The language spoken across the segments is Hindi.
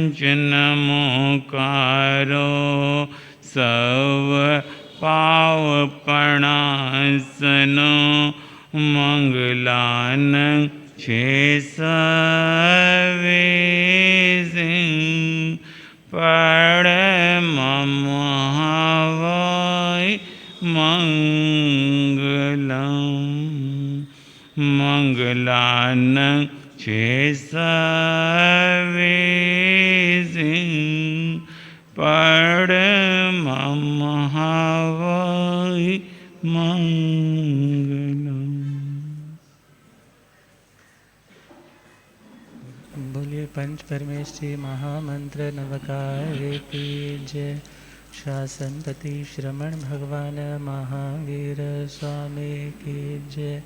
नमोकारो सव पावपणासनो मंगलान छे सवे परममहावै मंगलम मंगलान छे सवे परममहावै मंगलम। बोलिए पंच परमेश्वरी महामंत्र नवकारे की जय। शासनपति श्रमण भगवान महावीर स्वामी की जय।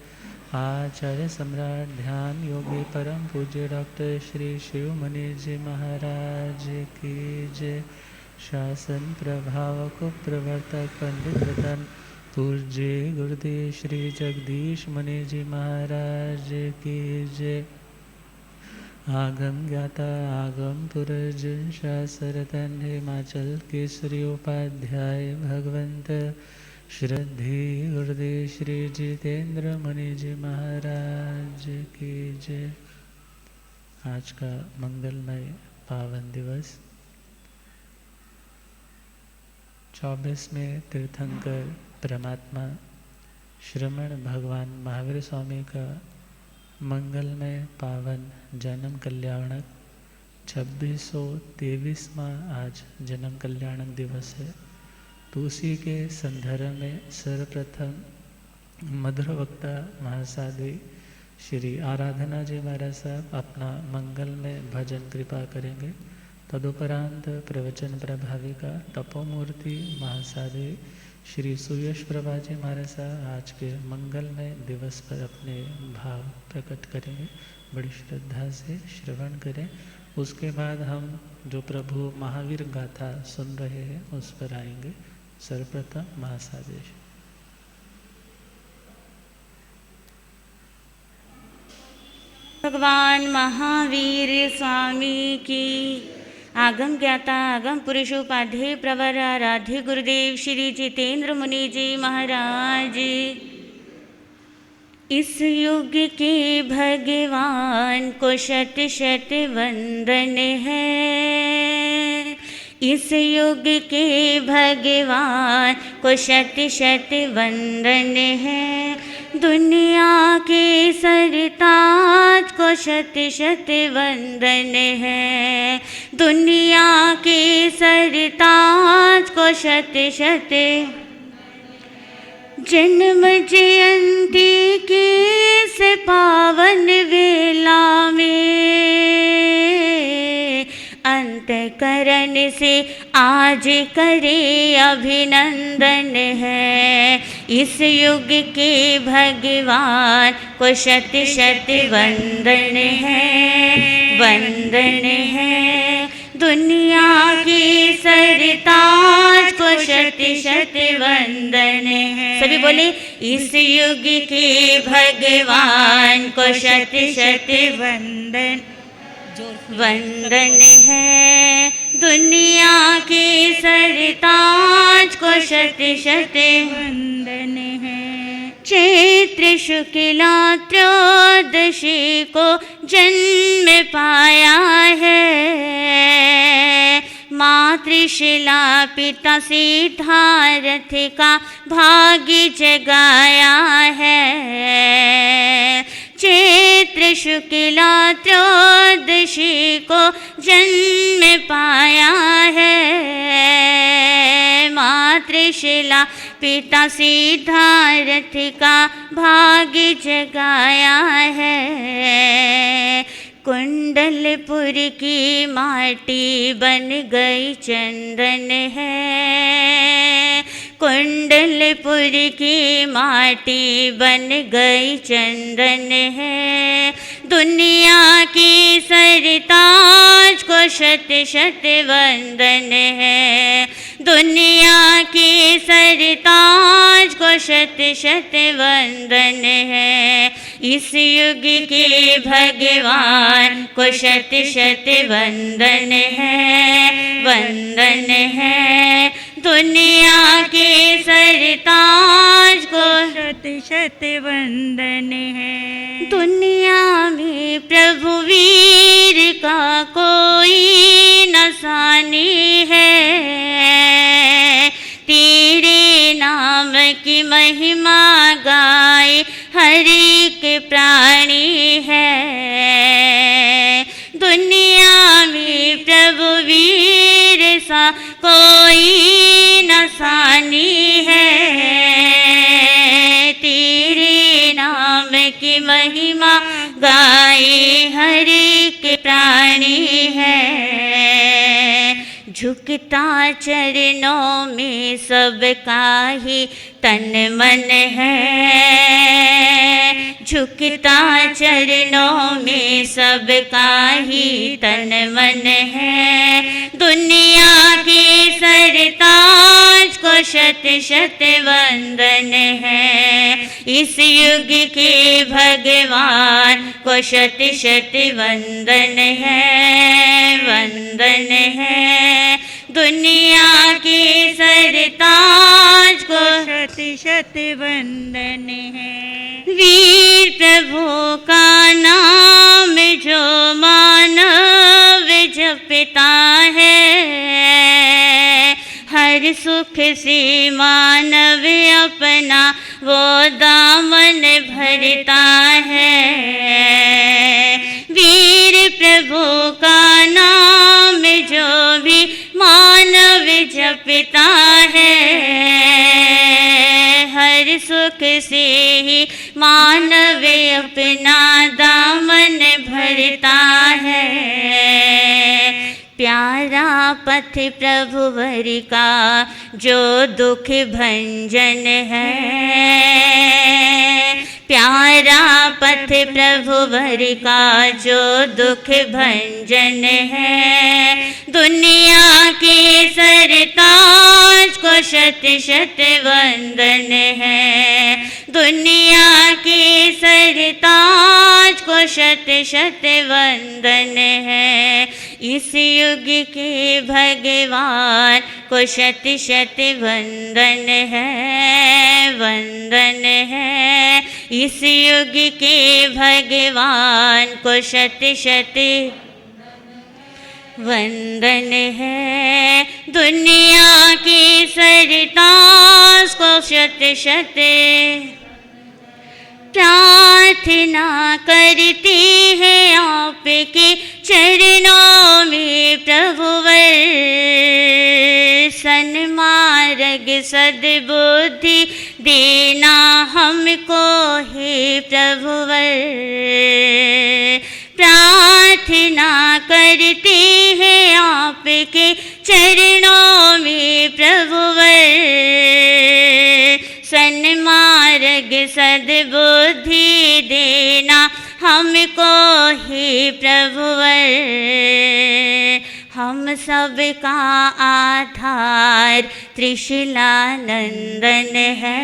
आचार्य सम्राट ध्यान योगी परम पूज्य डॉक्टर श्री शिव मुनि जी महाराज की जय। शासन प्रभावक प्रवर्तक पंडित रतन पूज्य गुरुदेव श्री जगदीश मुनि जी महाराज की जय। आगम ज्ञाता आगम पुरज शासरतन हिमाचल केसरी उपाध्याय भगवंत श्रद्धे गुरुदेव श्री जितेंद्र मुनि जी महाराज की जय। आज का मंगलमय पावन दिवस 24वें तीर्थंकर परमात्मा श्रमण भगवान महावीर स्वामी का मंगलमय पावन जन्म कल्याणक 2623वां आज जन्म कल्याणक दिवस है। तो उसी के संदर्भ में सर्वप्रथम मधुर वक्ता महासाध्वी श्री आराधना जी महाराज साहब अपना मंगलमय भजन कृपा करेंगे। तदुपरांत प्रवचन प्रभाविका तपोमूर्ति महासाध्वी श्री सुयश प्रभा जी महाराज साहब आज के मंगलमय दिवस पर अपने भाव प्रकट करेंगे। बड़ी श्रद्धा से श्रवण करें। उसके बाद हम जो प्रभु महावीर गाथा सुन रहे हैं उस पर आएंगे। सर्वप्रथम महासादेश। भगवान महावीर स्वामी की। आगम ज्ञाता आगम पुरुषोपाध्याय प्रवर आराध्य गुरुदेव श्री जितेंद्र मुनि जी महाराज। इस युग के भगवान को शत शत वंदन है। इस युग के भगवान को शत शत वंदन है। दुनिया के सरताज को शत शत वंदन है। दुनिया के सरताज को शत शत जन्म जयंती की इस पावन वेला में अंतःकरण से आज करे अभिनंदन है। इस युग के भगवान को शत शत वंदन है। वंदन है दुनिया की सरताज को शत शत वंदन है। सभी बोले इस युग के भगवान को शत शत वंदन वंदन है। दुनिया के सरताज को शत शत वंदन है। चैत्र शुक्ला त्रयोदशी को जन्म पाया है। मातृशिला पिता सिद्धार्थ का भाग्य जगाया है। चैत्र शुक्ला त्रयोदशी को जन्म पाया है। मातृशिला पिता सिद्धार्थ का भाग्य जगाया है। कुंडलपुर की माटी बन गई चंदन है। कुंडलपुर की माटी बन गई चंदन है। दुनिया की सरताज को शत शत वंदन है। दुनिया की सरताज को शत शत वंदन है। इस युग के भगवान को शत शत वंदन है, वंदन है। दुनिया के सरताज को शत शत वंदन है। दुनिया में प्रभु वीर का कोई नसानी है, तेरे नाम की महिमा गाए हर एक प्राणी है। दुनिया में प्रभु वीर सा कोई नसानी है, तेरे नाम की महिमा गाए हर एक प्राणी है। झुकता चरणों में सबका ही तन मन है, झुकता चरणों में सबका ही तन मन है। दुनिया के सरताज को शत शत वंदन है, इस युग के भगवान को शत शत वंदन है, वंदन है। दुनिया के सरताज को शत शत वंदन है। वीर प्रभु का नाम जो मानव जपता है, हर सुख से मानव अपना वो दामन भरता है। वीर प्रभु का नाम जो भी मानव जपता है, हर सुख से ही मानव अपना दामन भरता है। प्यारा पथ प्रभुवर का जो दुख भंजन है, प्यारा पथ प्रभुवर का जो दुख भंजन है। दुनिया के सरताज को शत शत वंदन है, दुनिया के सरताज को शत शत वंदन है। इस युग के भगवान को शत शत वंदन है, वंदन है। इस युग के भगवान को शत शत वंदन है। दुनिया के सरताज को शत शत प्रार्थना करती है आपके चरणों में प्रभुवर। सन्मार्ग सद्बुद्धि देना हमको हे प्रभुवर। प्रार्थना करते हैं आपके चरणों में प्रभुवर। सन्मार्ग सद्बुद्धि देना हमको हे प्रभुवर। हम सब का आधार त्रिशूलानंदन है,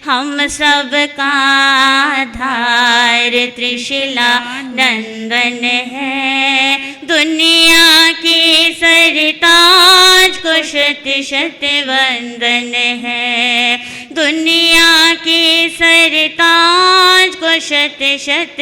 हम सब का आधार त्रिशूलानंदन है। दुनिया के सरताज को शत शत वंदन है, दुनिया के सरताज को शत शत।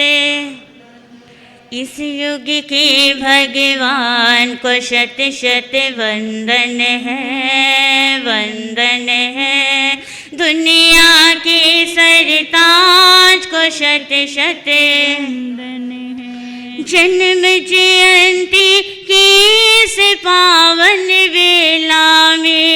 इस युग के भगवान को शत शत वंदन है, वंदन है। दुनिया के सरताज को शत शत वंदन है। जन्म जयंती की इस पावन वेला में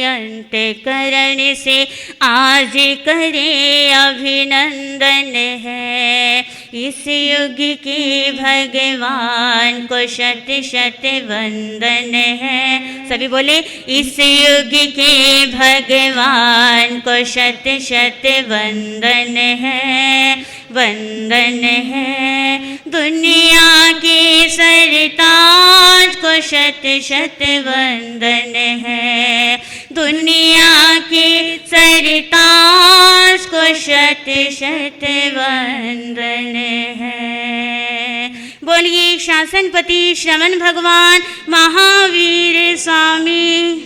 अंतःकरण से आज करे अभिनंदन है। इस युग के भगवान को शत शत वंदन है। सभी बोले, इस युग के भगवान को शत शत वंदन है, वंदन है। दुनिया के सरताज को शत शत वंदन है, दुनिया के सरताज को शत शत वंदन है। बोलिए शासनपति श्रवण भगवान महावीर स्वामी,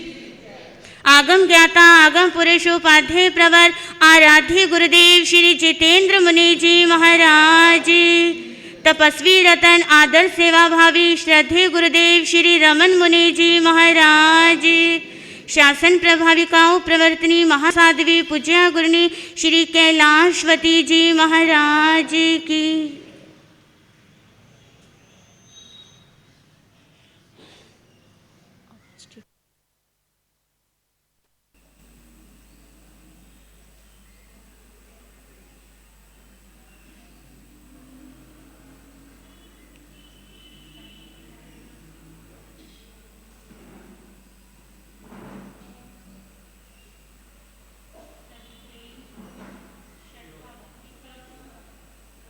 आगम ज्ञाता आगम पुरुष उपाध्याय प्रवर आराध्य गुरुदेव श्री जितेंद्र मुनि जी महाराज, तपस्वी रतन आदर सेवा भावी श्रद्धेय गुरुदेव श्री रमन मुनि जी महाराज, शासन प्रभाविकाओं प्रवर्तनी महासाध्वी पूज्या गुरुनी श्री कैलाशवती जी महाराज की।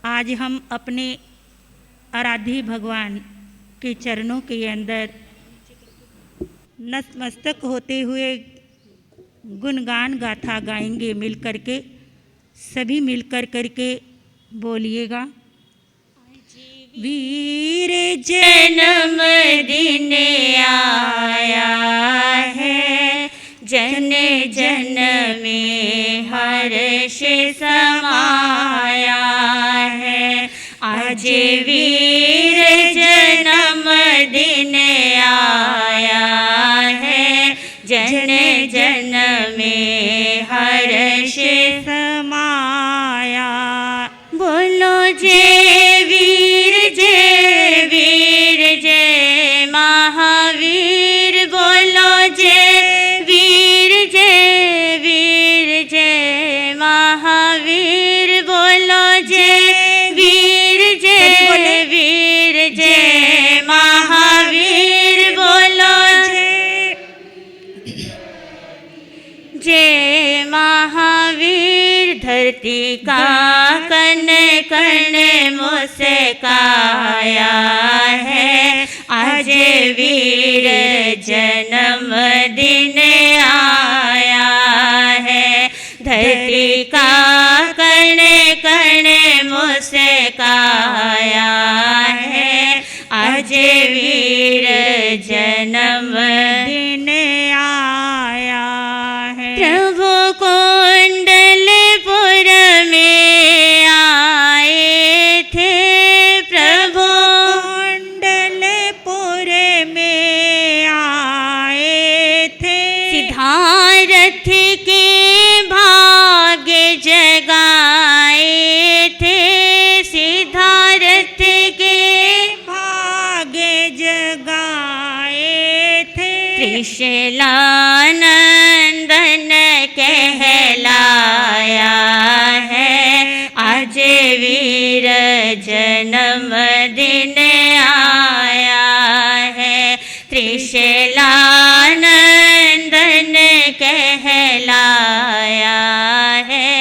आज हम अपने आराध्य भगवान के चरणों के अंदर नतमस्तक होते हुए गुणगान गाथा गाएंगे मिल करके, सभी मिलकर करके बोलिएगा। वीर जन्म दिन आया है, जन जन में हर्ष समाया है। आज वीर जन्म दिन आया है, जन जन में हर्ष समाया। बोलो जय वीर जय वीर जय महावीर, बोलो जय वीर जय वीर जय महावीर, बोलो जय वीर जय वीर जय महावीर, बोलो जय महावीर। धरती का कण कण मुस्काया है, आज वीर जन्म दिन आया है। धरती का कण कण मुस्काया है, आज वीर जन्म दिन आया है। प्रभु कुंडलपुर में आए थे, प्रभु कुंडलपुर में आए थे। सिद्धार्थ के भाग्य जगाए थे, सिद्धार्थ के भाग्य जगाए थे। त्रिशलानंदन कहलाया है, आज वीर जन्म दिन आया है। त्रिशलानंदन कहलाया है,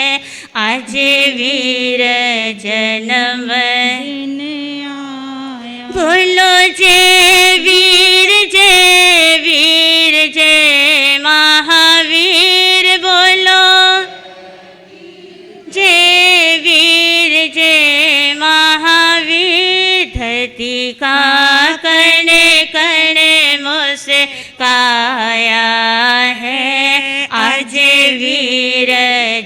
आज वीर जन्म दिन आया। बोलो जय वीर जय वीर जय महावीर, बोलो जय वीर जय महावीर। धरती का कण कण मुस्काया है, आज वीर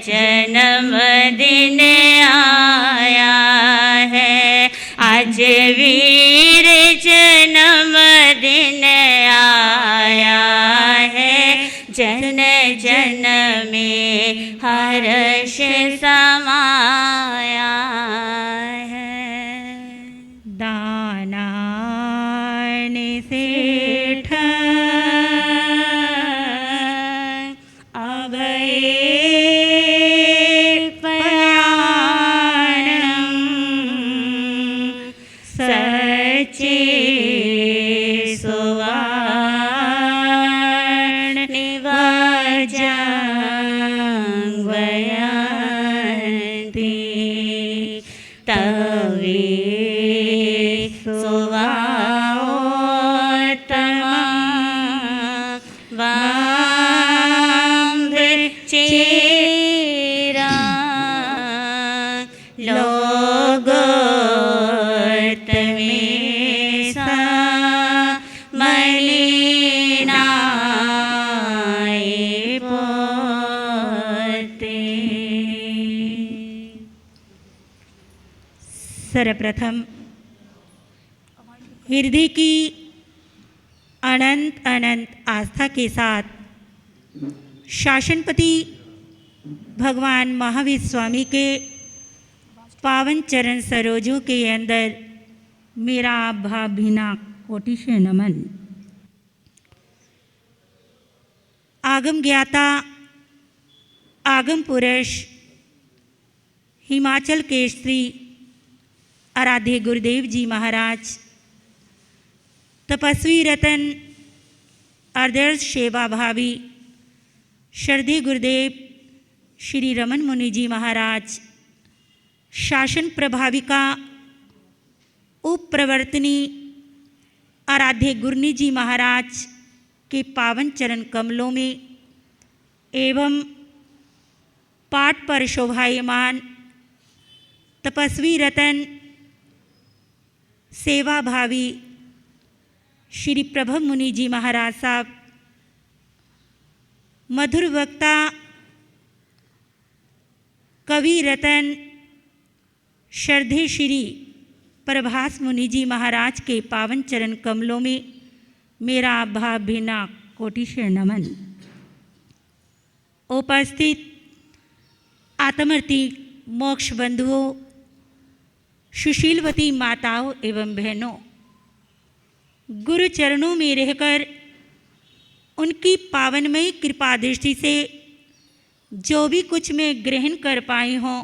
जन्म दिन आया है। आज वीर जन्म दिन आया है, जन जन में हर्ष समाया है। दानान सेठ अभय पयाणं सचे सुवर्ण निवाजांगवयन्ति तवे सुवाओत्तमं वाम्भ चेरा में मलिनाए पोते। सर्वप्रथम हृदय की अनंत अनंत आस्था के साथ शासनपति भगवान महावीर स्वामी के पावन चरण सरोजों के अंदर मेरा भावभीना कोटि से नमन। आगम ज्ञाता, आगम पुरुष, हिमाचल केसरी आराध्य गुरुदेव जी महाराज, तपस्वी रतन, आदर्श सेवा भावी श्रद्धेय गुरुदेव श्री रमन मुनि जी महाराज, शासन प्रभाविका उप प्रवर्तनी आराध्य गुरनी जी महाराज के पावन चरण कमलों में एवं पाठ पर शोभायमान तपस्वी रतन सेवा भावी श्री प्रभु मुनि जी महाराज साहब, मधुर वक्ता कवि रतन श्रद्धेय श्री प्रभास मुनि जी महाराज के पावन चरण कमलों में मेरा भावभीना कोटि से नमन। उपस्थित आत्मर्थी मोक्ष बंधुओं, सुशीलवती माताओं एवं बहनों, गुरु चरणों में रहकर उनकी पावनमयी कृपा दृष्टि से जो भी कुछ मैं ग्रहण कर पाई हूँ,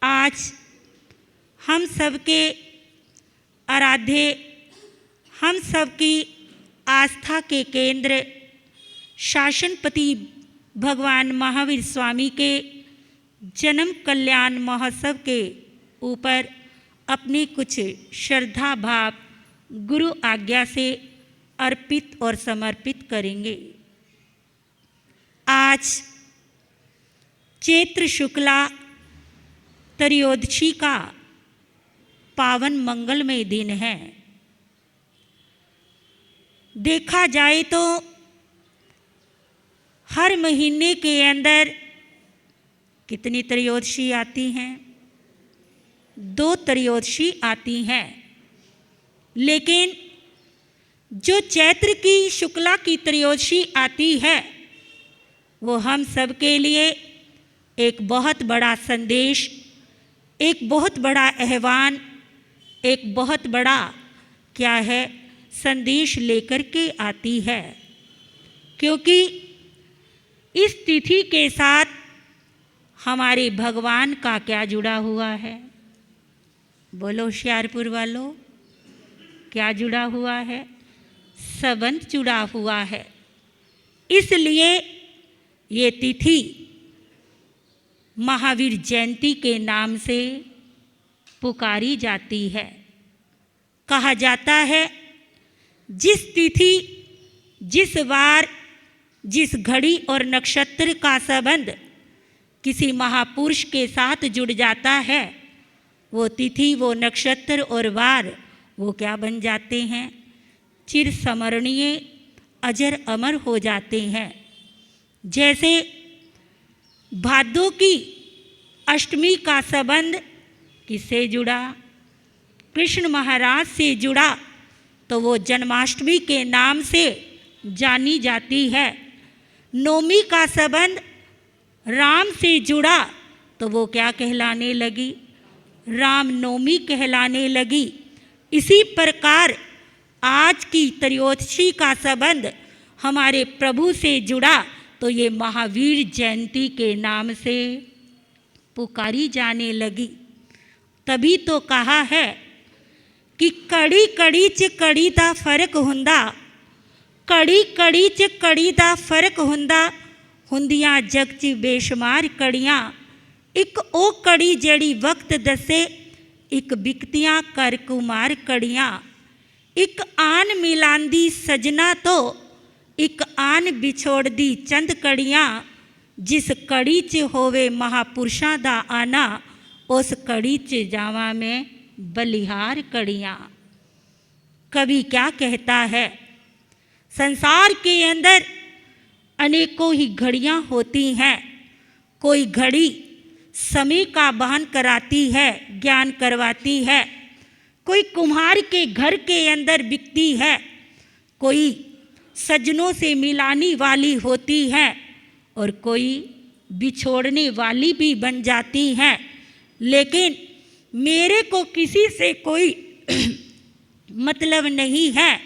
आज हम सबके आराध्य, हम सबकी आस्था के केंद्र शासनपति भगवान महावीर स्वामी के जन्म कल्याण महोत्सव के ऊपर अपनी कुछ श्रद्धा भाव गुरु आज्ञा से अर्पित और समर्पित करेंगे। आज चैत्र शुक्ला त्रयोदशी का पावन मंगलमय दिन है। देखा जाए तो हर महीने के अंदर कितनी त्रयोदशी आती हैं? 2 त्रयोदशी आती हैं, लेकिन जो चैत्र की शुक्ला की त्रयोदशी आती है वो हम सब के लिए एक बहुत बड़ा संदेश, एक बहुत बड़ा आह्वान, एक बहुत बड़ा क्या है संदेश लेकर के आती है। क्योंकि इस तिथि के साथ हमारे भगवान का क्या जुड़ा हुआ है? बोलो होशियारपुर वालों, क्या जुड़ा हुआ है? संबंध जुड़ा हुआ है। इसलिए ये तिथि महावीर जयंती के नाम से पुकारी जाती है। कहा जाता है जिस तिथि, जिस वार, जिस घड़ी और नक्षत्र का संबंध किसी महापुरुष के साथ जुड़ जाता है, वो तिथि, वो नक्षत्र और वार वो क्या बन जाते हैं? चिर स्मरणीय, अजर अमर हो जाते हैं। जैसे भादों की अष्टमी का संबंध किससे जुड़ा? कृष्ण महाराज से जुड़ा, तो वो जन्माष्टमी के नाम से जानी जाती है। नवमी का संबंध राम से जुड़ा, तो वो क्या कहलाने लगी? रामनवमी कहलाने लगी। इसी प्रकार आज की त्रयोदशी का संबंध हमारे प्रभु से जुड़ा, तो ये महावीर जयंती के नाम से पुकारी जाने लगी। तभी तो कहा है कि कड़ी कड़ी च कड़ी दा फर्क हुंदा, कड़ी कड़ी च कड़ी दा फर्क हुंदा, हुंदियां जग च बेशुमार कड़ियां, एक ओ कड़ी जड़ी वक्त दसे, एक बिकतियां कर कुमार कड़ियां, एक आन मिलांदी सजना तो, एक आन बिछोड़ दी चंद कड़ियां, जिस कड़ी च होवे महापुरुषां दा आना, उस कड़ी च जावां मैं बलिहार कड़ियाँ। कवि क्या कहता है, संसार के अंदर अनेकों ही घड़ियाँ होती हैं। कोई घड़ी समय का बहन कराती है, ज्ञान करवाती है। कोई कुम्हार के घर के अंदर बिकती है, कोई सजनों से मिलाने वाली होती है और कोई बिछोड़ने वाली भी बन जाती है। लेकिन मेरे को किसी से कोई मतलब नहीं है।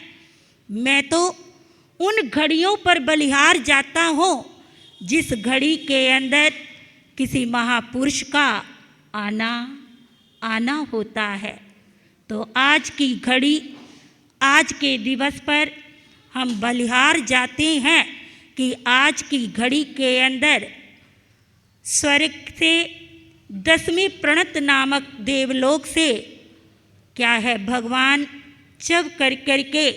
मैं तो उन घड़ियों पर बलिहार जाता हूँ जिस घड़ी के अंदर किसी महापुरुष का आना होता है। तो आज की घड़ी, आज के दिवस पर हम बलिहार जाते हैं कि आज की घड़ी के अंदर स्वर्ग से 10वें प्रणत नामक देवलोक से क्या है, भगवान चब कर के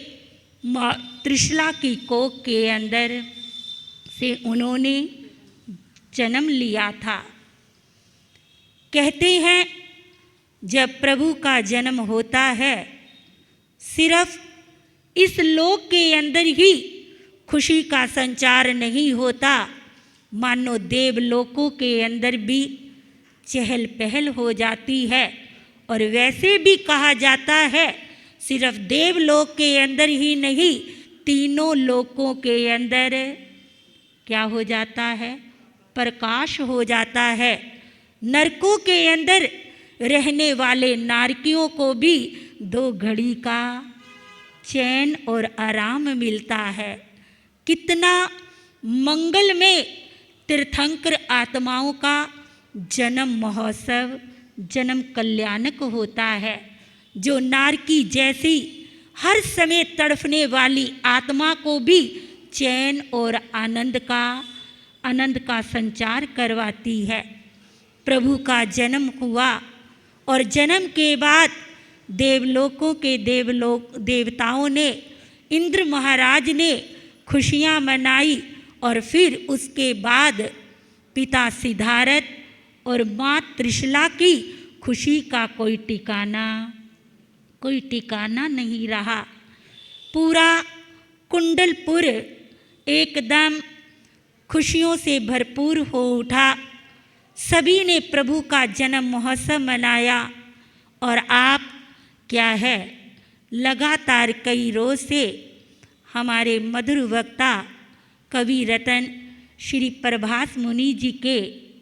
त्रिशला की कोख के अंदर से उन्होंने जन्म लिया था। कहते हैं जब प्रभु का जन्म होता है, सिर्फ इस लोक के अंदर ही खुशी का संचार नहीं होता, मानो देवलोकों के अंदर भी चहल पहल हो जाती है। और वैसे भी कहा जाता है सिर्फ देवलोक के अंदर ही नहीं, तीनों लोकों के अंदर क्या हो जाता है, प्रकाश हो जाता है। नरकों के अंदर रहने वाले नारकियों को भी 2 घड़ी का चैन और आराम मिलता है। कितना मंगलमय तीर्थंकर आत्माओं का जन्म महोत्सव, जन्म कल्याणक होता है। जो नारकी जैसी हर समय तड़फने वाली आत्मा को भी चैन और आनंद का संचार करवाती है। प्रभु का जन्म हुआ और जन्म के बाद देवलोकों के देवताओं ने, इंद्र महाराज ने खुशियाँ मनाई। और फिर उसके बाद पिता सिद्धार्थ और माँ त्रिशला की खुशी का कोई ठिकाना नहीं रहा। पूरा कुंडलपुर एकदम खुशियों से भरपूर हो उठा। सभी ने प्रभु का जन्म महोत्सव मनाया। और आप क्या है, लगातार कई रोज से हमारे मधुर वक्ता कवि रतन श्री प्रभास मुनि जी के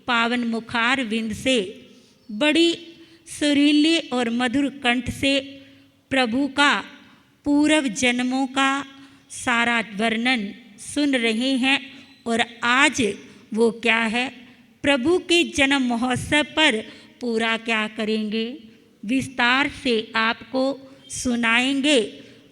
पावन मुखार विंद से बड़ी सुरीले और मधुर कंठ से प्रभु का पूर्व जन्मों का सारा वर्णन सुन रहे हैं। और आज वो क्या है, प्रभु के जन्म महोत्सव पर पूरा क्या करेंगे, विस्तार से आपको सुनाएंगे।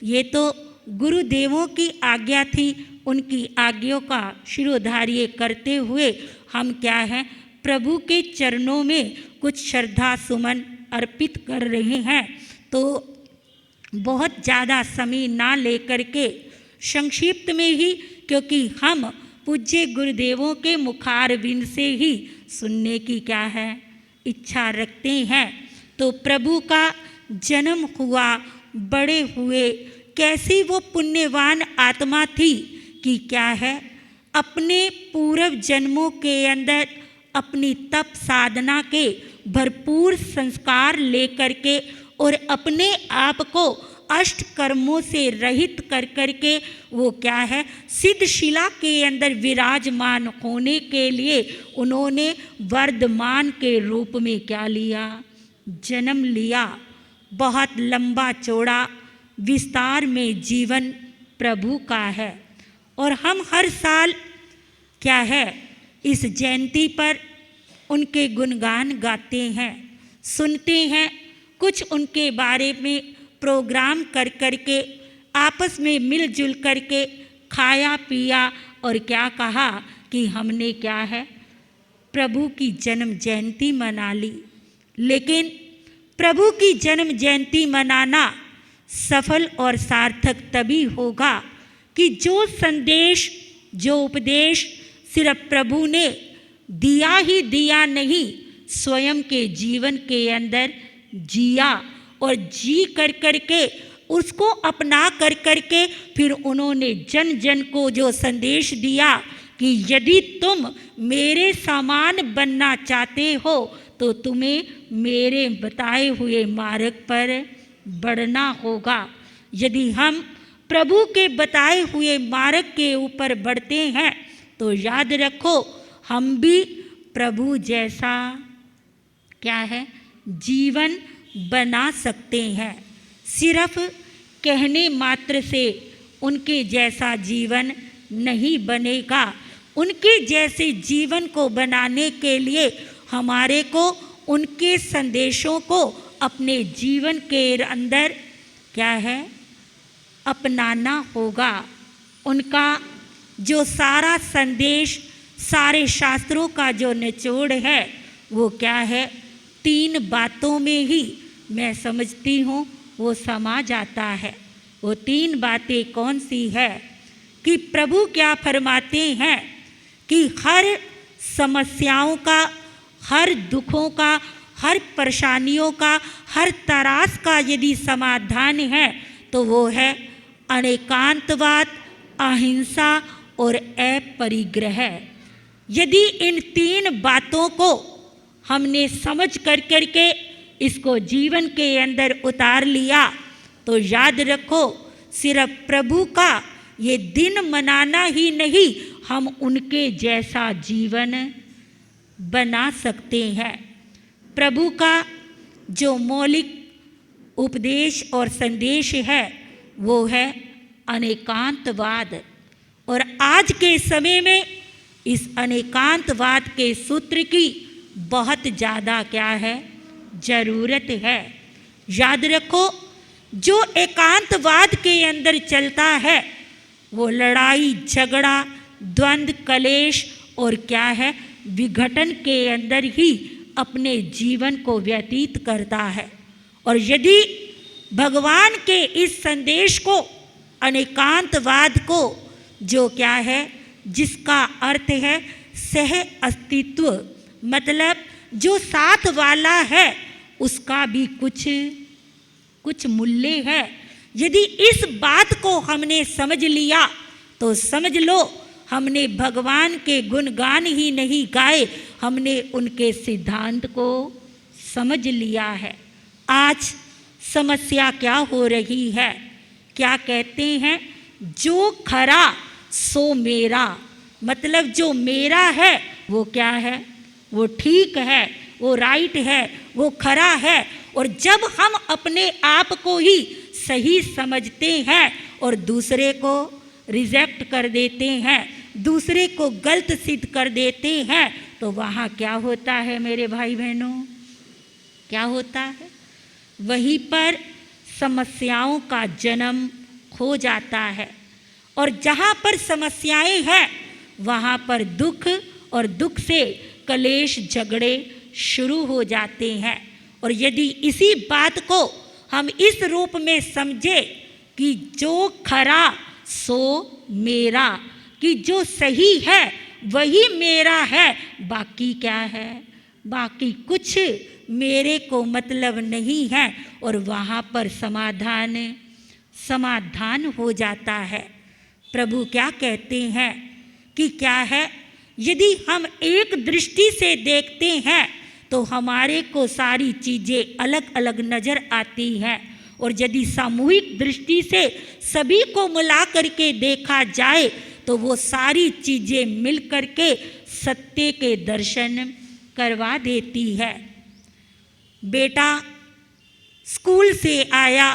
ये तो गुरुदेवों की आज्ञा थी, उनकी आज्ञा का शिरोधार्य करते हुए हम क्या है, प्रभु के चरणों में कुछ श्रद्धा सुमन अर्पित कर रहे हैं। तो बहुत ज़्यादा समय ना लेकर के संक्षिप्त में ही, क्योंकि हम पूज्य गुरुदेवों के मुखार बिंद से ही सुनने की क्या है, इच्छा रखते हैं। तो प्रभु का जन्म हुआ, बड़े हुए, कैसी वो पुण्यवान आत्मा थी कि क्या है, अपने पूर्व जन्मों के अंदर अपनी तप साधना के भरपूर संस्कार लेकर के और अपने आप को अष्ट कर्मों से रहित कर करके वो क्या है, सिद्धशिला के अंदर विराजमान होने के लिए उन्होंने वर्धमान के रूप में क्या लिया, जन्म लिया। बहुत लंबा चौड़ा विस्तार में जीवन प्रभु का है। और हम हर साल क्या है, इस जयंती पर उनके गुणगान गाते हैं, सुनते हैं, कुछ उनके बारे में प्रोग्राम कर करके आपस में मिलजुल करके खाया पिया और क्या कहा कि हमने क्या है, प्रभु की जन्म जयंती मना ली। लेकिन प्रभु की जन्म जयंती मनाना सफल और सार्थक तभी होगा कि जो संदेश, जो उपदेश सिर्फ प्रभु ने दिया ही दिया नहीं, स्वयं के जीवन के अंदर जिया और जी कर कर के उसको अपना कर कर के फिर उन्होंने जन जन को जो संदेश दिया कि यदि तुम मेरे समान बनना चाहते हो तो तुम्हें मेरे बताए हुए मार्ग पर बढ़ना होगा। यदि हम प्रभु के बताए हुए मार्ग के ऊपर बढ़ते हैं तो याद रखो हम भी प्रभु जैसा क्या है जीवन बना सकते हैं। सिर्फ कहने मात्र से उनके जैसा जीवन नहीं बनेगा। उनके जैसे जीवन को बनाने के लिए हमारे को उनके संदेशों को अपने जीवन के अंदर क्या है अपनाना होगा। उनका जो सारा संदेश सारे शास्त्रों का जो निचोड़ है वो क्या है 3 बातों में ही मैं समझती हूँ वो समा जाता है। वो 3 बातें कौन सी है कि प्रभु क्या फरमाते हैं कि हर समस्याओं का, हर दुखों का, हर परेशानियों का, हर तरास का यदि समाधान है तो वो है अनेकांतवाद, अहिंसा और अपरिग्रह। यदि इन 3 बातों को हमने समझ कर के इसको जीवन के अंदर उतार लिया तो याद रखो सिर्फ प्रभु का ये दिन मनाना ही नहीं, हम उनके जैसा जीवन बना सकते हैं। प्रभु का जो मौलिक उपदेश और संदेश है वो है अनेकांतवाद। और आज के समय में इस अनेकांतवाद के सूत्र की बहुत ज़्यादा क्या है ज़रूरत है। याद रखो जो एकांतवाद के अंदर चलता है वो लड़ाई झगड़ा द्वंद्व कलेश और क्या है विघटन के अंदर ही अपने जीवन को व्यतीत करता है। और यदि भगवान के इस संदेश को अनेकांतवाद को जो क्या है जिसका अर्थ है सह अस्तित्व, मतलब जो साथ वाला है उसका भी कुछ मूल्य है। यदि इस बात को हमने समझ लिया तो समझ लो हमने भगवान के गुणगान ही नहीं गाए, हमने उनके सिद्धांत को समझ लिया है। आज समस्या क्या हो रही है, क्या कहते हैं जो खरा सो मेरा, मतलब जो मेरा है वो क्या है वो ठीक है, वो राइट है, वो खरा है। और जब हम अपने आप को ही सही समझते हैं और दूसरे को रिजेक्ट कर देते हैं, दूसरे को गलत सिद्ध कर देते हैं तो वहाँ क्या होता है मेरे भाई बहनों, क्या होता है वहीं पर समस्याओं का जन्म हो जाता है। और जहाँ पर समस्याएं हैं वहाँ पर दुख और दुख से कलेश झगड़े शुरू हो जाते हैं। और यदि इसी बात को हम इस रूप में समझे कि जो खरा सो मेरा, कि जो सही है वही मेरा है, बाकी क्या है बाकी कुछ मेरे को मतलब नहीं है, और वहाँ पर समाधान हो जाता है। प्रभु क्या कहते हैं कि क्या है यदि हम एक दृष्टि से देखते हैं तो हमारे को सारी चीज़ें अलग अलग नज़र आती हैं, और यदि सामूहिक दृष्टि से सभी को मिला करके देखा जाए तो वो सारी चीज़ें मिल करके सत्य के दर्शन करवा देती है। बेटा स्कूल से आया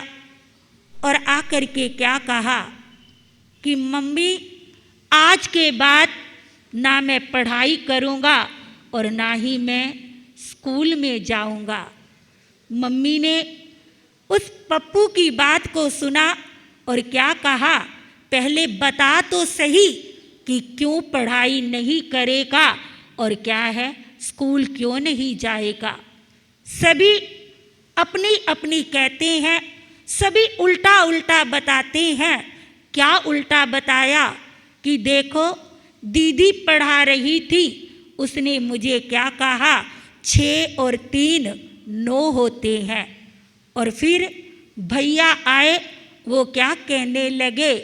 और आकर के क्या कहा कि मम्मी आज के बाद ना मैं पढ़ाई करूँगा और ना ही मैं स्कूल में जाऊँगा। मम्मी ने उस पप्पू की बात को सुना और क्या कहा, पहले बता तो सही कि क्यों पढ़ाई नहीं करेगा और क्या है स्कूल क्यों नहीं जाएगा। सभी अपनी अपनी कहते हैं, सभी उल्टा उल्टा बताते हैं। क्या उल्टा बताया कि देखो दीदी पढ़ा रही थी, उसने मुझे क्या कहा 6 और 3 9 होते हैं। और फिर भैया आए, वो क्या कहने लगे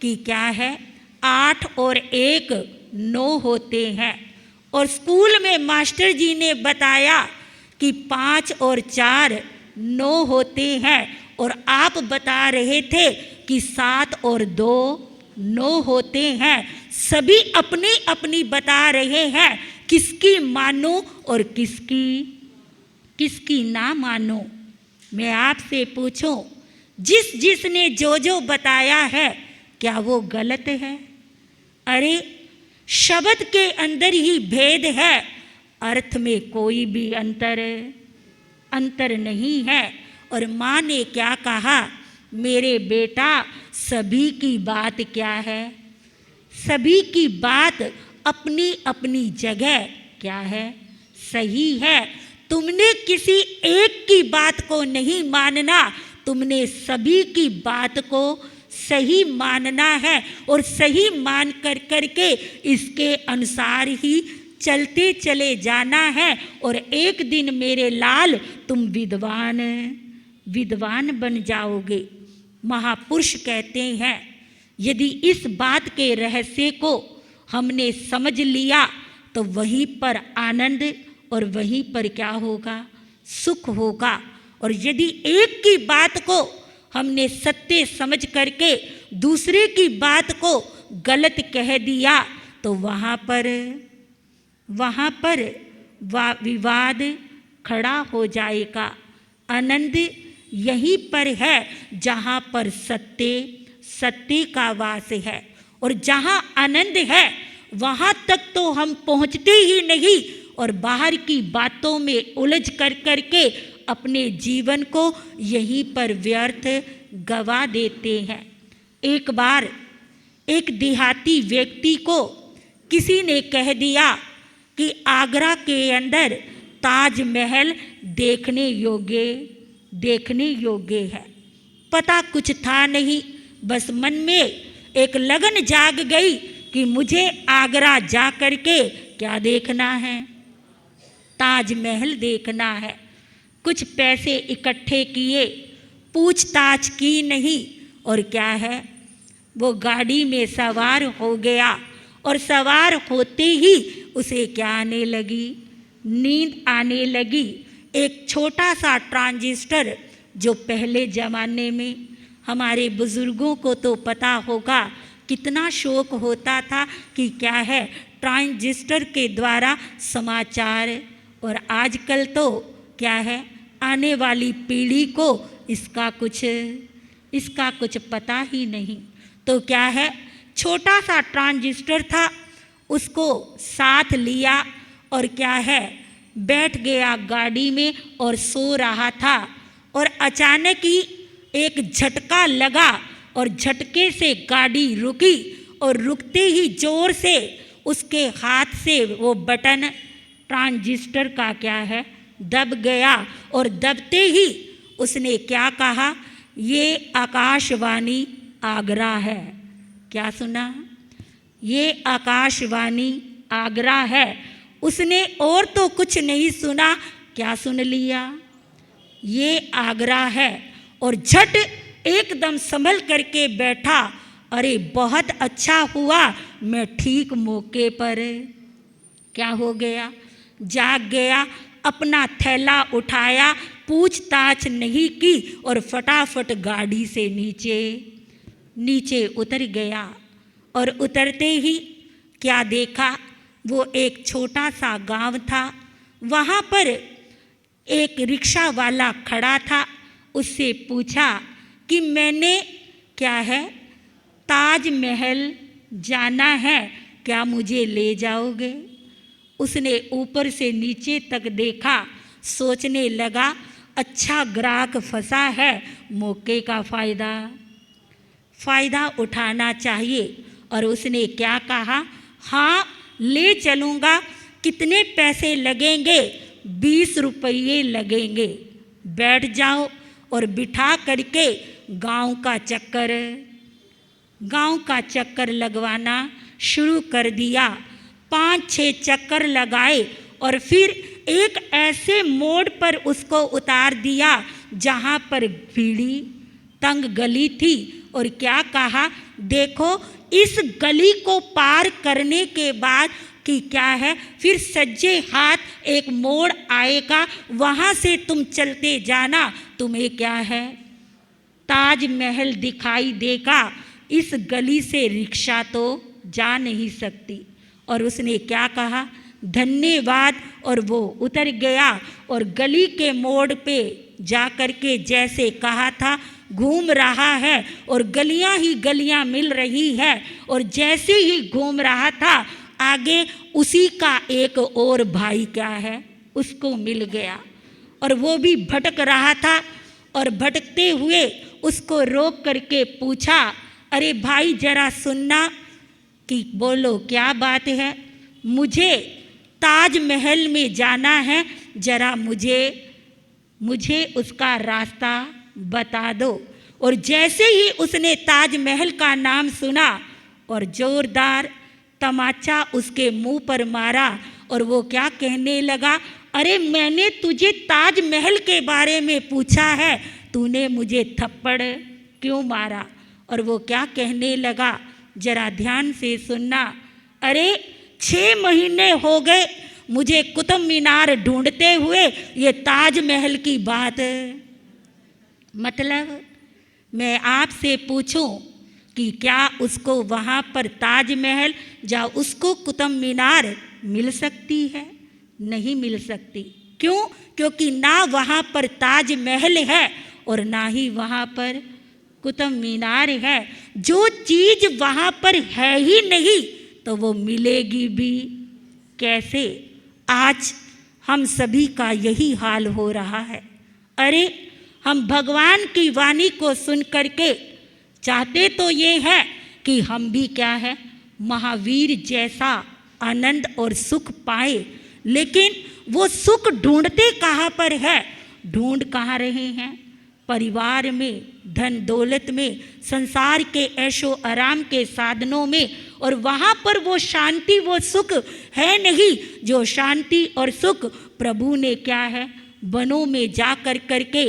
कि क्या है 8 और 1 9 होते हैं, और स्कूल में मास्टर जी ने बताया कि 5 और 4 9 होते हैं, और आप बता रहे थे कि 7 और 2 9 होते हैं। सभी अपनी अपनी बता रहे हैं, किसकी मानो और किसकी ना मानो। मैं आपसे पूछूं, जिसने जो बताया है क्या वो गलत है? अरे शब्द के अंदर ही भेद है, अर्थ में कोई भी अंतर नहीं है। और माँ ने क्या कहा, मेरे बेटा सभी की बात क्या है, सभी की बात अपनी अपनी जगह क्या है, सही है। तुमने किसी एक की बात को नहीं मानना, तुमने सभी की बात को सही मानना है, और सही मान करके इसके अनुसार ही चलते चले जाना है। और एक दिन मेरे लाल तुम विद्वान बन जाओगे। महापुरुष कहते हैं, यदि इस बात के रहस्य को हमने समझ लिया तो वहीं पर आनंद और वहीं पर क्या होगा, सुख होगा। और यदि एक की बात को हमने सत्य समझ करके दूसरे की बात को गलत कह दिया तो वहाँ पर विवाद खड़ा हो जाएगा। आनंद यहीं पर है जहाँ पर सत्य का वास है, और जहाँ आनंद है वहाँ तक तो हम पहुँचते ही नहीं, और बाहर की बातों में उलझ करके अपने जीवन को यहीं पर व्यर्थ गवा देते हैं। एक बार एक देहाती व्यक्ति को किसी ने कह दिया कि आगरा के अंदर ताजमहल देखने योग्य है। पता कुछ था नहीं, बस मन में एक लगन जाग गई कि मुझे आगरा जा करके क्या देखना है, ताजमहल देखना है। कुछ पैसे इकट्ठे किए, पूछताछ की नहीं, और क्या है वो गाड़ी में सवार हो गया, और सवार होते ही उसे क्या आने लगी, नींद आने लगी। एक छोटा सा ट्रांजिस्टर, जो पहले ज़माने में हमारे बुज़ुर्गों को तो पता होगा कितना शौक होता था कि क्या है ट्रांजिस्टर के द्वारा समाचार, और आजकल तो क्या है आने वाली पीढ़ी को इसका कुछ पता ही नहीं। तो क्या है छोटा सा ट्रांजिस्टर था, उसको साथ लिया और क्या है बैठ गया गाड़ी में और सो रहा था, और अचानक ही एक झटका लगा और झटके से गाड़ी रुकी, और रुकते ही जोर से उसके हाथ से वो बटन ट्रांजिस्टर का क्या है दब गया, और दबते ही उसने क्या कहा, ये आकाशवाणी आगरा है। क्या सुना, ये आकाशवाणी आगरा है। उसने और तो कुछ नहीं सुना, क्या सुन लिया, ये आगरा है। और झट एकदम संभल करके बैठा, अरे बहुत अच्छा हुआ मैं ठीक मौके पर क्या हो गया, जाग गया। अपना थैला उठाया, पूछताछ नहीं की, और फटाफट गाड़ी से नीचे उतर गया। और उतरते ही क्या देखा, वो एक छोटा सा गांव था। वहाँ पर एक रिक्शा वाला खड़ा था। उससे पूछा कि मैंने क्या है ताजमहल जाना है, क्या मुझे ले जाओगे? उसने ऊपर से नीचे तक देखा, सोचने लगा अच्छा ग्राहक फंसा है, मौके का फ़ायदा उठाना चाहिए। और उसने क्या कहा, हाँ ले चलूँगा, कितने पैसे लगेंगे? 20 रुपये लगेंगे, बैठ जाओ। और बिठा करके गांव का चक्कर लगवाना शुरू कर दिया। 5-6 चक्कर लगाए और फिर एक ऐसे मोड़ पर उसको उतार दिया जहाँ पर भीड़ी तंग गली थी और क्या कहा, देखो इस गली को पार करने के बाद कि क्या है, फिर सज्जे हाथ एक मोड़ आएगा, वहाँ से तुम चलते जाना, तुम्हें क्या है ताजमहल दिखाई देगा। इस गली से रिक्शा तो जा नहीं सकती। और उसने क्या कहा, धन्यवाद, और वो उतर गया और गली के मोड़ पे जा कर के जैसे कहा था घूम रहा है और गलियां ही गलियां मिल रही है। और जैसे ही घूम रहा था आगे उसी का एक और भाई क्या है उसको मिल गया और वो भी भटक रहा था। और भटकते हुए उसको रोक करके पूछा, अरे भाई जरा सुनना, कि बोलो क्या बात है, मुझे ताजमहल में जाना है, जरा मुझे उसका रास्ता बता दो। और जैसे ही उसने ताजमहल का नाम सुना और जोरदार तमाचा उसके मुंह पर मारा और वो क्या कहने लगा, अरे मैंने तुझे ताजमहल के बारे में पूछा है, तूने मुझे थप्पड़ क्यों मारा। और वो क्या कहने लगा, जरा ध्यान से सुनना, अरे 6 महीने हो गए मुझे कुतुब मीनार ढूंढते हुए, ये ताजमहल की बात, मतलब मैं आपसे पूछूं कि क्या उसको वहाँ पर ताजमहल या उसको कुतुब मीनार मिल सकती है? नहीं मिल सकती। क्यों? क्योंकि ना वहाँ पर ताजमहल है और ना ही वहाँ पर कुतुब मीनार है। जो चीज़ वहाँ पर है ही नहीं तो वो मिलेगी भी कैसे? आज हम सभी का यही हाल हो रहा है। अरे हम भगवान की वाणी को सुन करके चाहते तो ये है कि हम भी क्या है महावीर जैसा आनंद और सुख पाए, लेकिन वो सुख ढूंढते कहाँ पर है? ढूंढ कहाँ रहे हैं? परिवार में, धन दौलत में, संसार के ऐशो आराम के साधनों में। और वहाँ पर वो शांति वो सुख है नहीं जो शांति और सुख प्रभु ने क्या है वनों में जा कर करके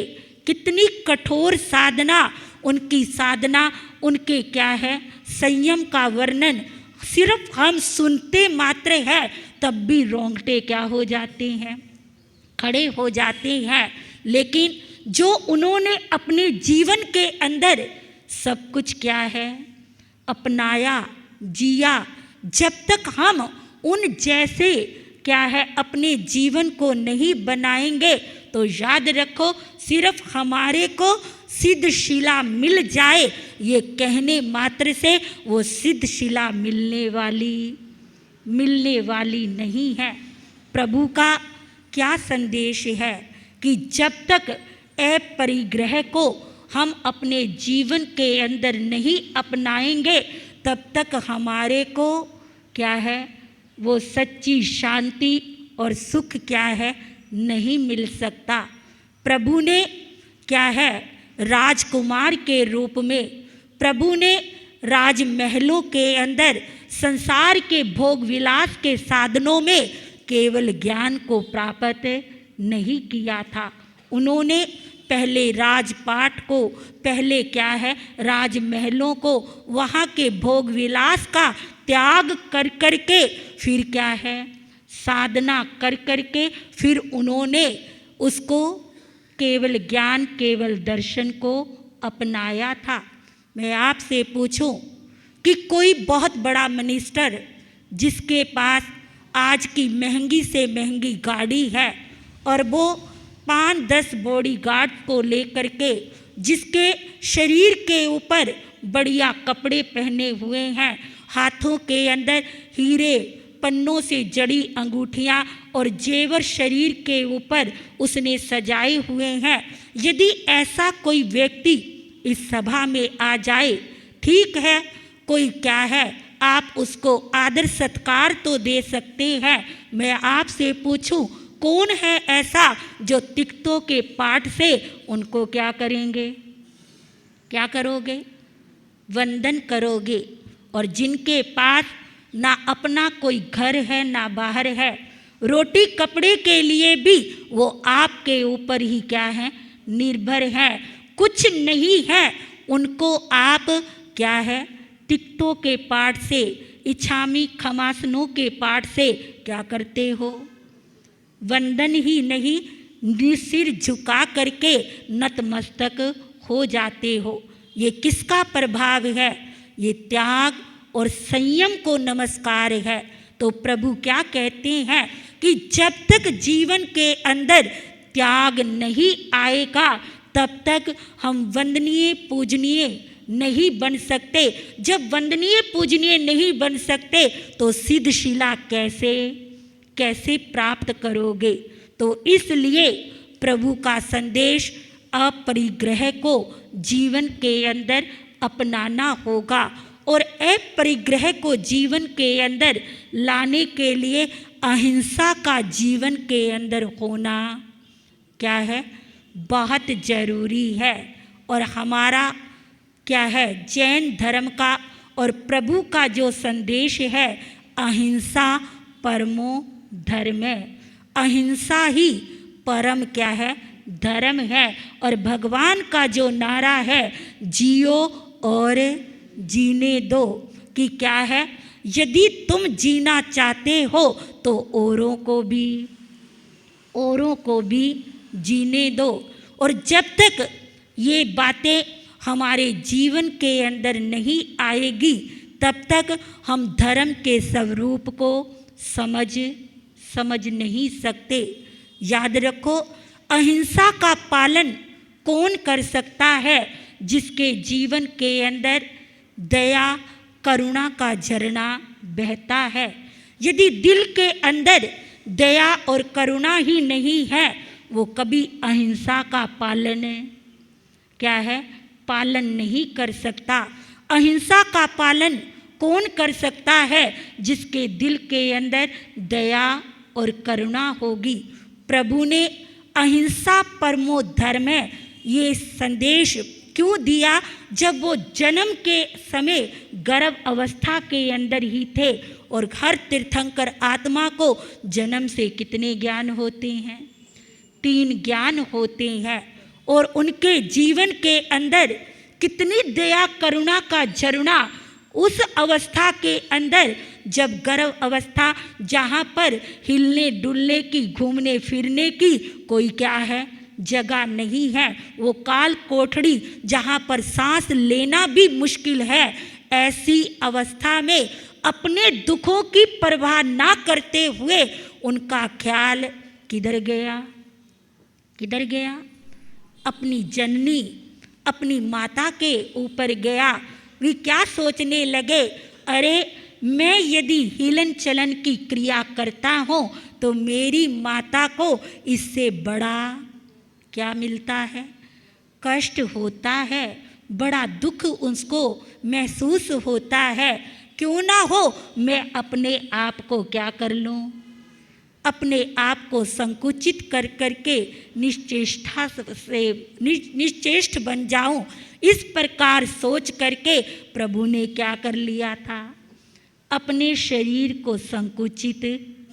कितनी कठोर साधना, उनकी साधना, उनके क्या है संयम का वर्णन सिर्फ हम सुनते मात्र है तब भी रोंगटे क्या हो जाते हैं, खड़े हो जाते हैं। लेकिन जो उन्होंने अपने जीवन के अंदर सब कुछ क्या है अपनाया, जिया, जब तक हम उन जैसे क्या है अपने जीवन को नहीं बनाएंगे तो याद रखो सिर्फ हमारे को सिद्ध शिला मिल जाए, ये कहने मात्र से वो सिद्ध शिला मिलने वाली नहीं है। प्रभु का क्या संदेश है कि जब तक अपरिग्रह को हम अपने जीवन के अंदर नहीं अपनाएंगे तब तक हमारे को क्या है वो सच्ची शांति और सुख क्या है नहीं मिल सकता। प्रभु ने क्या है राजकुमार के रूप में, प्रभु ने राजमहलों के अंदर संसार के भोग विलास के साधनों में केवल ज्ञान को प्राप्त नहीं किया था। उन्होंने पहले राजपाट को, पहले क्या है राजमहलों को, वहाँ के भोग विलास का त्याग कर करके फिर क्या है साधना कर करके फिर उन्होंने उसको केवल ज्ञान, केवल दर्शन को अपनाया था। मैं आपसे पूछूं कि कोई बहुत बड़ा मिनिस्टर जिसके पास आज की महंगी से महंगी गाड़ी है और वो 5-10 बॉडी गार्ड को लेकर के, जिसके शरीर के ऊपर बढ़िया कपड़े पहने हुए हैं, हाथों के अंदर हीरे पन्नों से जड़ी अंगूठियां और जेवर शरीर के ऊपर उसने सजाए हुए हैं, यदि ऐसा कोई व्यक्ति इस सभा में आ जाए, ठीक है कोई क्या है आप उसको आदर सत्कार तो दे सकते हैं। मैं आपसे पूछूं कौन है ऐसा जो तिक्तों के पाठ से उनको क्या करेंगे, क्या करोगे? वंदन करोगे। और जिनके पास ना अपना कोई घर है ना बाहर है, रोटी कपड़े के लिए भी वो आपके ऊपर ही क्या है निर्भर हैं, कुछ नहीं है, उनको आप क्या है टिकटों के पाठ से, इच्छामी खमासनों के पाठ से क्या करते हो, वंदन ही नहीं सिर झुका करके नतमस्तक हो जाते हो। ये किसका प्रभाव है? ये त्याग और संयम को नमस्कार है। तो प्रभु क्या कहते हैं कि जब तक जीवन के अंदर त्याग नहीं आएगा तब तक हम वंदनीय पूजनीय नहीं बन सकते। जब वंदनीय पूजनीय नहीं बन सकते तो सिद्धशिला कैसे प्राप्त करोगे? तो इसलिए प्रभु का संदेश अपरिग्रह को जीवन के अंदर अपनाना होगा और अपरिग्रह को जीवन के अंदर लाने के लिए अहिंसा का जीवन के अंदर होना क्या है बहुत जरूरी है। और हमारा क्या है जैन धर्म का और प्रभु का जो संदेश है अहिंसा परमो धर्म है। अहिंसा ही परम क्या है धर्म है। और भगवान का जो नारा है जियो और जीने दो कि क्या है यदि तुम जीना चाहते हो तो औरों को भी जीने दो। और जब तक ये बातें हमारे जीवन के अंदर नहीं आएगी तब तक हम धर्म के स्वरूप को समझ नहीं सकते। याद रखो अहिंसा का पालन कौन कर सकता है? जिसके जीवन के अंदर दया करुणा का झरना बहता है। यदि दिल के अंदर दया और करुणा ही नहीं है वो कभी अहिंसा का पालन क्या है पालन नहीं कर सकता। अहिंसा का पालन कौन कर सकता है? जिसके दिल के अंदर दया और करुणा होगी। प्रभु ने अहिंसा परमो धर्म है ये संदेश क्यों दिया? जब वो जन्म के समय गर्भ अवस्था के अंदर ही थे। और हर तीर्थंकर आत्मा को जन्म से कितने ज्ञान होते हैं? 3 ज्ञान होते हैं। और उनके जीवन के अंदर कितनी दया करुणा का झरना उस अवस्था के अंदर जब गर्भ अवस्था जहाँ पर हिलने डुलने की घूमने फिरने की कोई क्या है जगह नहीं है। वो काल कोठड़ी जहाँ पर सांस लेना भी मुश्किल है। ऐसी अवस्था में अपने दुखों की परवाह ना करते हुए उनका ख्याल किधर गया? अपनी जननी अपनी माता के ऊपर गया। वे क्या सोचने लगे? अरे मैं यदि हिलन चलन की क्रिया करता हूँ तो मेरी माता को इससे बड़ा क्या मिलता है? कष्ट होता है, बड़ा दुख उसको महसूस होता है। क्यों ना हो मैं अपने आप को क्या कर लूँ? अपने आप को संकुचित कर करके निश्चेष्ट बन जाऊं। इस प्रकार सोच करके प्रभु ने क्या कर लिया था? अपने शरीर को संकुचित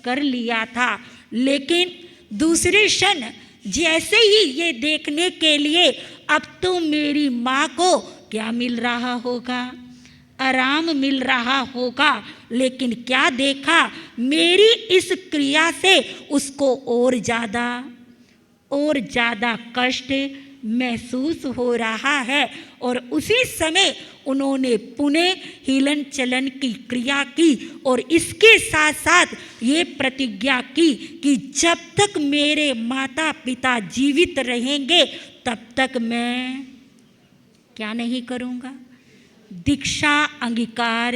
कर लिया था। लेकिन दूसरे क्षण जैसे ही ये देखने के लिए अब तो मेरी माँ को क्या मिल रहा होगा? आराम मिल रहा होगा। लेकिन क्या देखा? मेरी इस क्रिया से उसको और ज़्यादा कष्ट महसूस हो रहा है। और उसी समय उन्होंने पुनः हिलन चलन की क्रिया की और इसके साथ साथ ये प्रतिज्ञा की कि जब तक मेरे माता पिता जीवित रहेंगे तब तक मैं क्या नहीं करूँगा? दीक्षा अंगीकार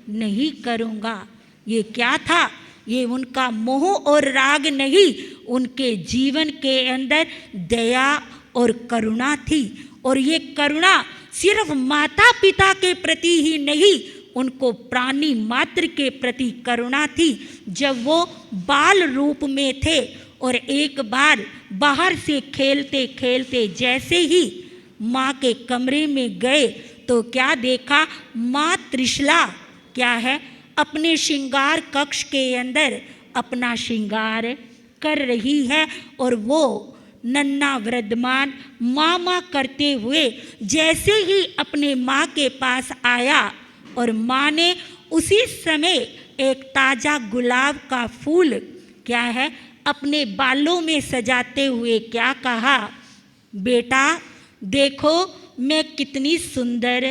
नहीं करूँगा। ये क्या था? ये उनका मोह और राग नहीं, उनके जीवन के अंदर दया और करुणा थी। और ये करुणा सिर्फ माता पिता के प्रति ही नहीं, उनको प्राणी मात्र के प्रति करुणा थी। जब वो बाल रूप में थे और एक बार बाहर से खेलते खेलते जैसे ही माँ के कमरे में गए तो क्या देखा? माँ त्रिशला क्या है अपने श्रृंगार कक्ष के अंदर अपना श्रृंगार कर रही है। और वो नन्हा वर्धमान माँ माँ करते हुए जैसे ही अपने माँ के पास आया और माँ ने उसी समय एक ताज़ा गुलाब का फूल क्या है अपने बालों में सजाते हुए क्या कहा, बेटा देखो मैं कितनी सुंदर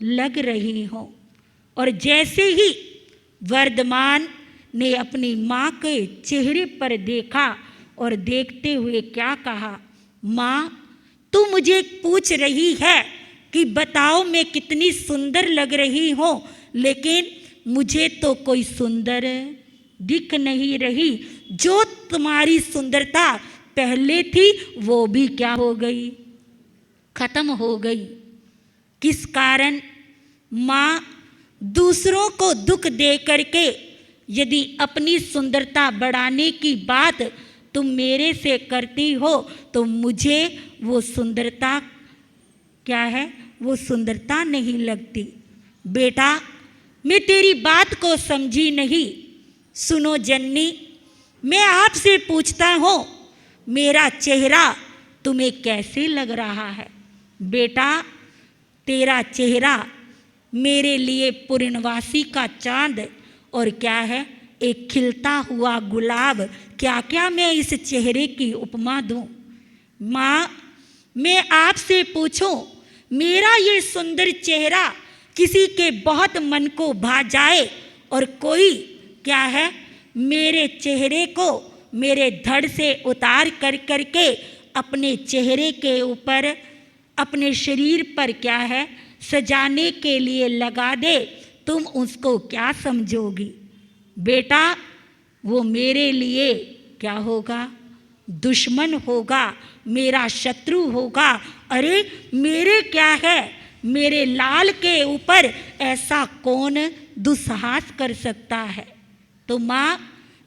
लग रही हूँ। और जैसे ही वर्धमान ने अपनी माँ के चेहरे पर देखा और देखते हुए क्या कहा, माँ तू मुझे पूछ रही है कि बताओ मैं कितनी सुंदर लग रही हूँ, लेकिन मुझे तो कोई सुंदर दिख नहीं रही। जो तुम्हारी सुंदरता पहले थी वो भी क्या हो गई, खत्म हो गई। किस कारण? माँ दूसरों को दुख दे करके यदि अपनी सुंदरता बढ़ाने की बात तुम मेरे से करती हो तो मुझे वो सुंदरता क्या है, वो सुंदरता नहीं लगती। बेटा मैं तेरी बात को समझी नहीं। सुनो जननी, मैं आपसे पूछता हूँ मेरा चेहरा तुम्हें कैसे लग रहा है? बेटा तेरा चेहरा मेरे लिए पूर्णवासी का चांद और क्या है एक खिलता हुआ गुलाब, क्या क्या मैं इस चेहरे की उपमा दूं? माँ मैं आपसे पूछूं मेरा ये सुंदर चेहरा किसी के बहुत मन को भा जाए और कोई क्या है मेरे चेहरे को मेरे धड़ से उतार कर करके अपने चेहरे के ऊपर अपने शरीर पर क्या है सजाने के लिए लगा दे, तुम उसको क्या समझोगी? बेटा वो मेरे लिए क्या होगा, दुश्मन होगा, मेरा शत्रु होगा। अरे मेरे क्या है, मेरे लाल के ऊपर ऐसा कौन दुस्साहस कर सकता है? तो माँ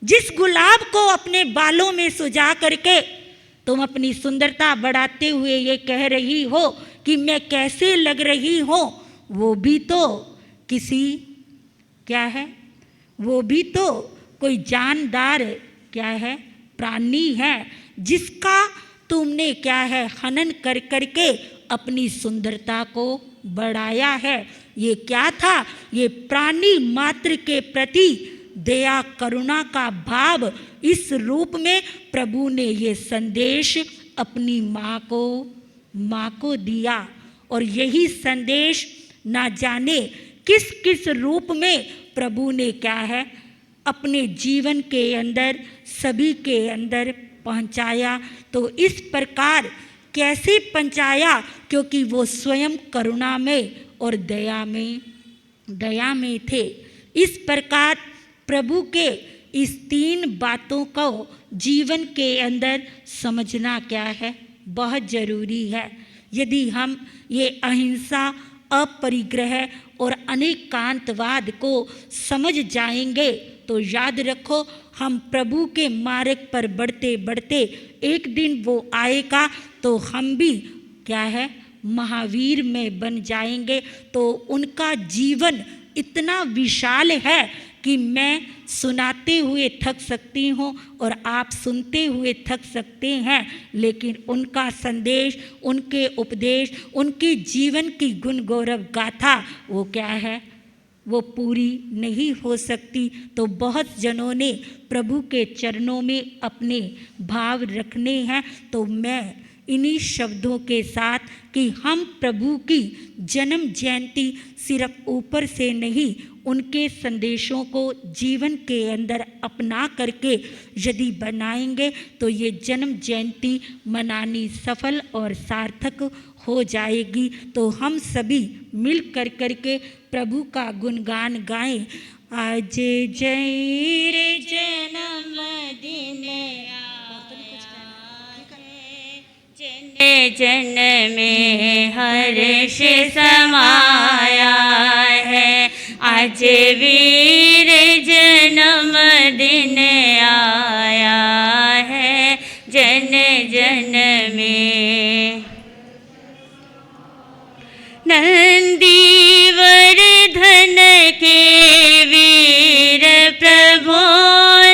जिस गुलाब को अपने बालों में सुजा करके तुम अपनी सुंदरता बढ़ाते हुए ये कह रही हो कि मैं कैसे लग रही हूँ, वो भी तो किसी क्या है, वो भी तो कोई जानदार क्या है प्राणी है जिसका तुमने क्या है हनन कर करके अपनी सुंदरता को बढ़ाया है। ये क्या था, ये प्राणी मात्र के प्रति दया करुणा का भाव, इस रूप में प्रभु ने ये संदेश अपनी माँ को दिया। और यही संदेश ना जाने किस किस रूप में प्रभु ने क्या है अपने जीवन के अंदर सभी के अंदर पहुंचाया। तो इस प्रकार कैसे पहुंचाया, क्योंकि वो स्वयं करुणा में और दया में थे। इस प्रकार प्रभु के इस 3 बातों को जीवन के अंदर समझना क्या है, बहुत जरूरी है। यदि हम ये अहिंसा, अपरिग्रह और अनेकांतवाद को समझ जाएंगे तो याद रखो हम प्रभु के मार्ग पर बढ़ते बढ़ते एक दिन वो आएगा तो हम भी क्या है महावीर में बन जाएंगे। तो उनका जीवन इतना विशाल है कि मैं सुनाते हुए थक सकती हूँ और आप सुनते हुए थक सकते हैं, लेकिन उनका संदेश, उनके उपदेश, उनके जीवन की गुण गौरव गाथा वो क्या है, वो पूरी नहीं हो सकती। तो बहुत जनों ने प्रभु के चरणों में अपने भाव रखने हैं। तो मैं इन्हीं शब्दों के साथ कि हम प्रभु की जन्म जयंती सिर्फ ऊपर से नहीं, उनके संदेशों को जीवन के अंदर अपना करके यदि बनाएंगे तो ये जन्म जयंती मनानी सफल और सार्थक हो जाएगी। तो हम सभी मिल कर करके प्रभु का गुणगान गाएं। आज जय रे जन्म दिन जन जन में हर्ष समाया है, आज वीर जन्म दिन आया है जन जन में। नंदीवर धन के वीर प्रभु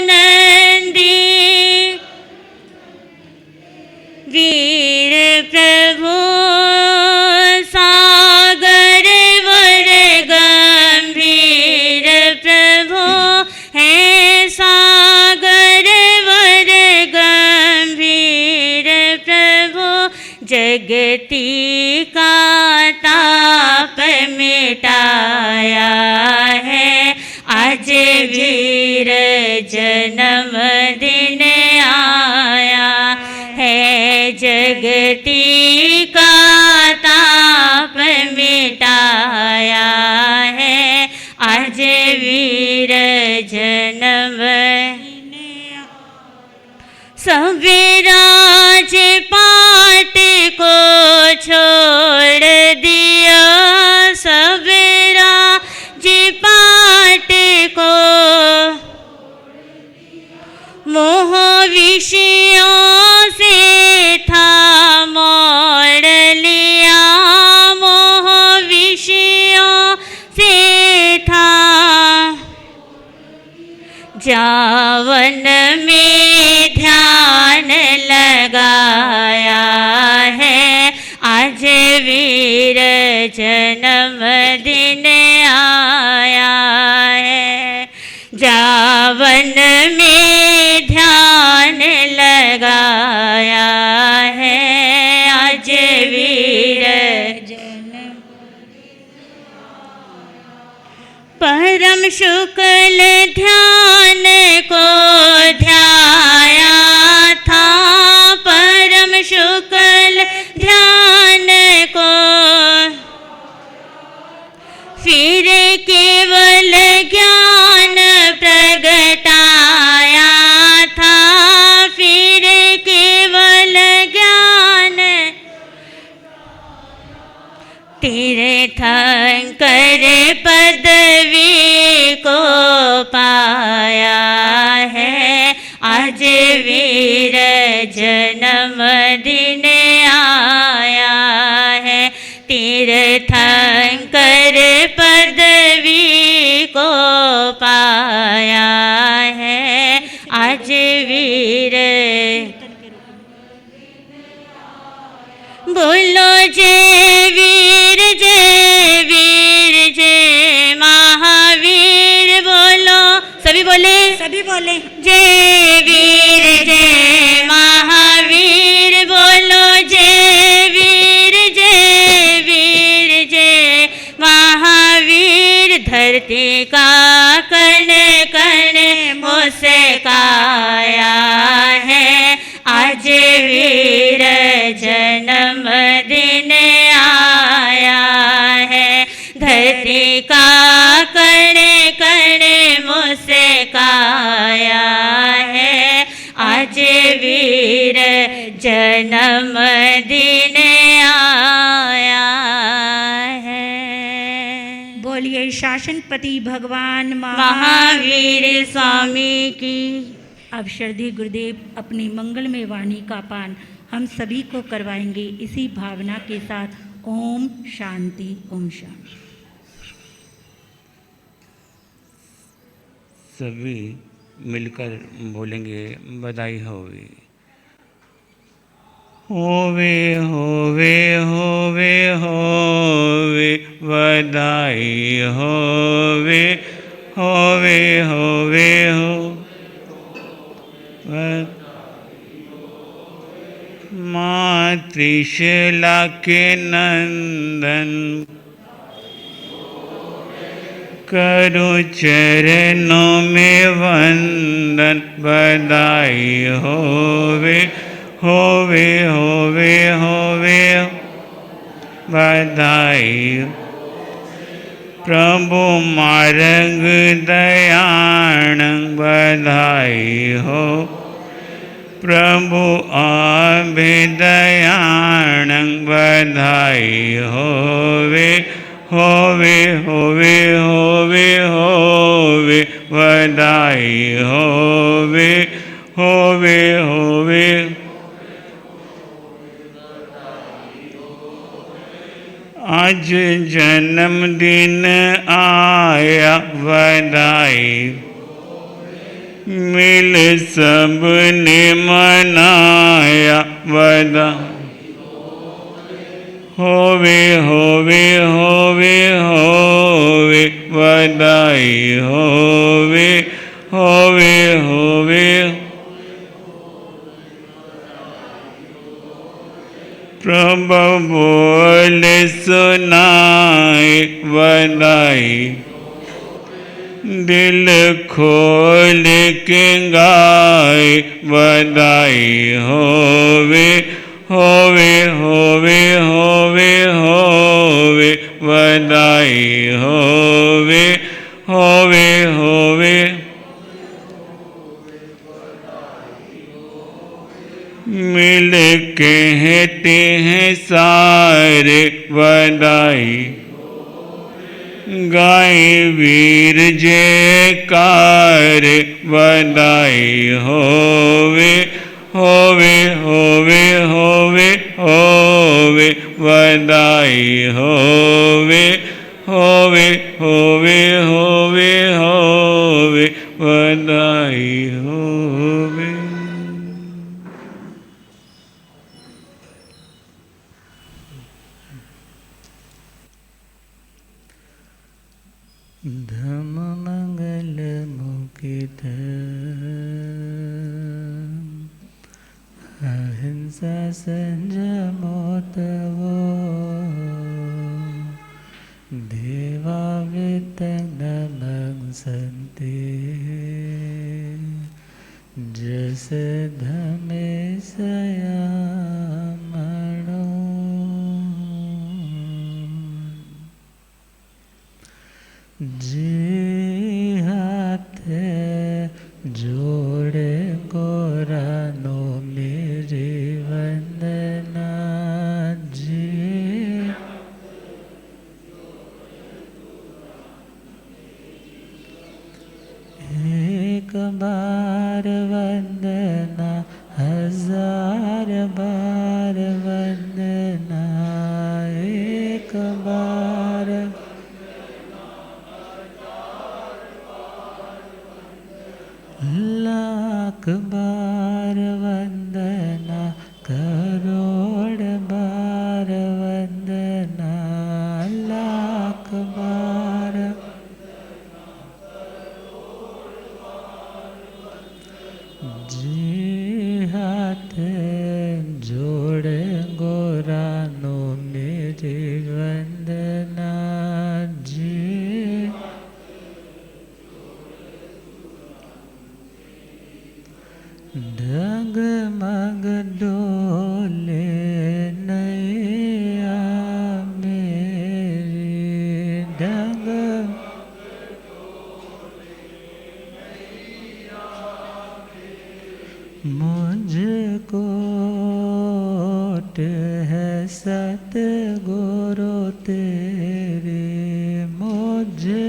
नंदी, प्रगटाया है, आज वीर जन्म सब राज पाट को छोड़ दिया, सब राज पाट को मोह विषयों से था मोड़ लिया, मोह विषयों से था जावन में ध्यान लगाया है, आज वीर जन्म दिन आया है, जावन में ध्यान लगाया है, आज वीर परम शुक्ल ध्यान को ध्याया था, परम शुक्ल ध्यान को फिर केवल ज्ञान प्रगटाया था, फिर केवल ज्ञान तीर्थंकर पदवी को पाया है, आज वीर जन्म दिन आया है, तीर्थंकर पदवी को पाया है, आज वीर बोलो जय वीर जय वीर जय महावीर, बोलो सभी बोले जय वीर जय महावीर, बोलो जय वीर जय महावीर, धरती का कण कण मुस्काया है, आज वीर जन्म दिन आया है, धरती का कण कण मुस्काया है, आज वीर जन्म दिन आया है। बोलिए शासनपति भगवान महावीर स्वामी की। अब श्रद्धेय गुरुदेव अपनी मंगलमय वाणी का पान हम सभी को करवाएंगे, इसी भावना के साथ। ओम शांति, ओम शांति। सभी मिलकर बोलेंगे बधाई होवे होवे होवे होवे होवे, बधाई होवे होवे होवे हो माँ त्रिशला के नंदन, करो चरणों में वंदन, बधाई होवे होवे होवे होवे, बधाई प्रभु मार्ग दयाण, बधाई हो प्रभु अभिदयाण, बधाई होवे होवे होवे होवे होवे, बधाई होवे होवे होवे। आज जन्मदिन आया, बधाई मिल सबने मनाया, बधाई होवे होवे होवे होवे, बधाई होवे होवे होवे। प्रभु बोल सुनाए, बधाई दिल खोल के गाए, बधाई होवे होवे होवे होवे होवे, बधाई होवे होवे होवे। मिल कहते हैं सारे बधाई, गाय वीर जयकार बधाई होवे होवे होवे होवे होवे बधाई होवे होवे होवे होवे होवे बधाई होवे। धम मंगल मुकित अहिंसा संजमोतवो देवा वितनमं सन्ति जस धमे सयामणो। जी हाथ जोड़े गोरानो मेरी वंदना जी। एक बार वंदना हजार बार वंदना, एक बार लाख बार वंदना, करोड़ बार वंदना, लाख बार जी हाथ जोड़े गोरानो मेरी वंदना जी। डगमग डोले नैया मेरी, मुझको है सतगुरु तेरे, मुझे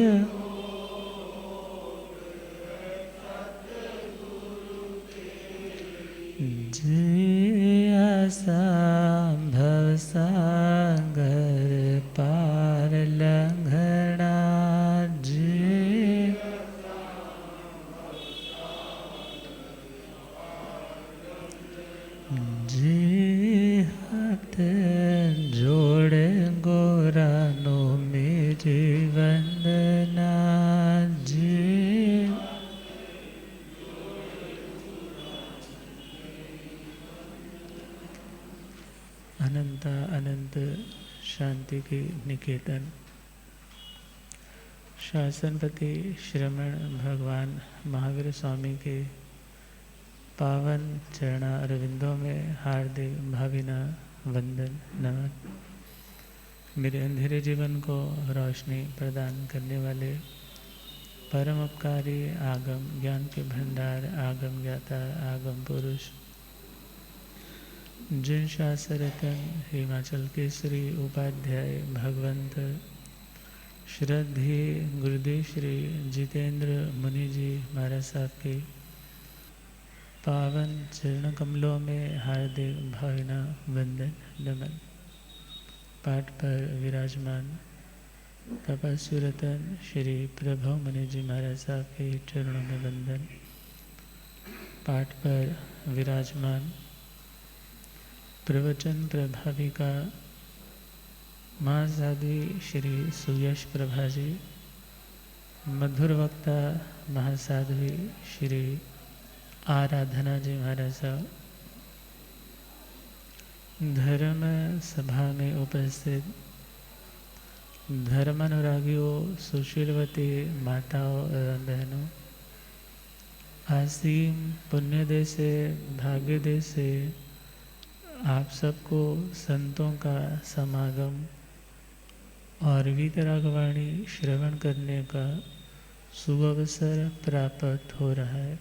जिया संभव सागर पार लंघना जी। जी हाथ जोड़े गोरानो मेरी वंदना जी। अनंत अनंत शांति की निकेतन शासनपति श्रमण भगवान महावीर स्वामी के पावन चरण अरविंदों में हार्दिक भावना वंदन नमन। मेरे अंधेरे जीवन को रोशनी प्रदान करने वाले परम उपकारी आगम ज्ञान के भंडार आगम ज्ञाता आगम पुरुष जिन शास्त्ररत्न हिमाचल केसरी उपाध्याय भगवंत श्रद्धेय गुरुदेव श्री जितेंद्र मुनि जी महाराज साहब के पावन चरण कमलों में हार्दिक भावना वंदन नमन। पाठ पर विराजमान तपस्वी रतन श्री प्रभु मुनि जी महाराज साहब के चरणों में वंदन। पाठ पर विराजमान प्रवचन प्रभाविका महासाध्वी श्री सुयश प्रभा जी, मधुर वक्ता महासाध्वी श्री आराधना जी महाराज साहब, धर्म सभा में उपस्थित धर्मानुरागियों, सुशीलवती माताओं एवं बहनों, आसीम पुण्यदय से भाग्यदय से आप सबको संतों का समागम और वीतरागवाणी श्रवण करने का सुअवसर प्राप्त हो रहा है।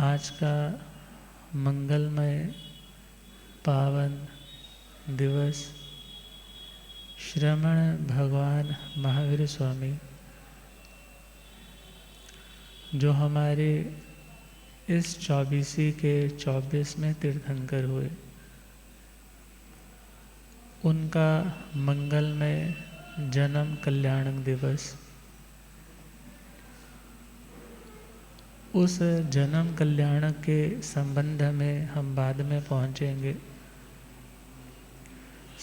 आज का मंगलमय पावन दिवस श्रमण भगवान महावीर स्वामी जो हमारे इस 24 के 24वें तीर्थंकर हुए, उनका मंगलमय जन्म कल्याणक दिवस। उस जन्म कल्याणक के संबंध में हम बाद में पहुंचेंगे।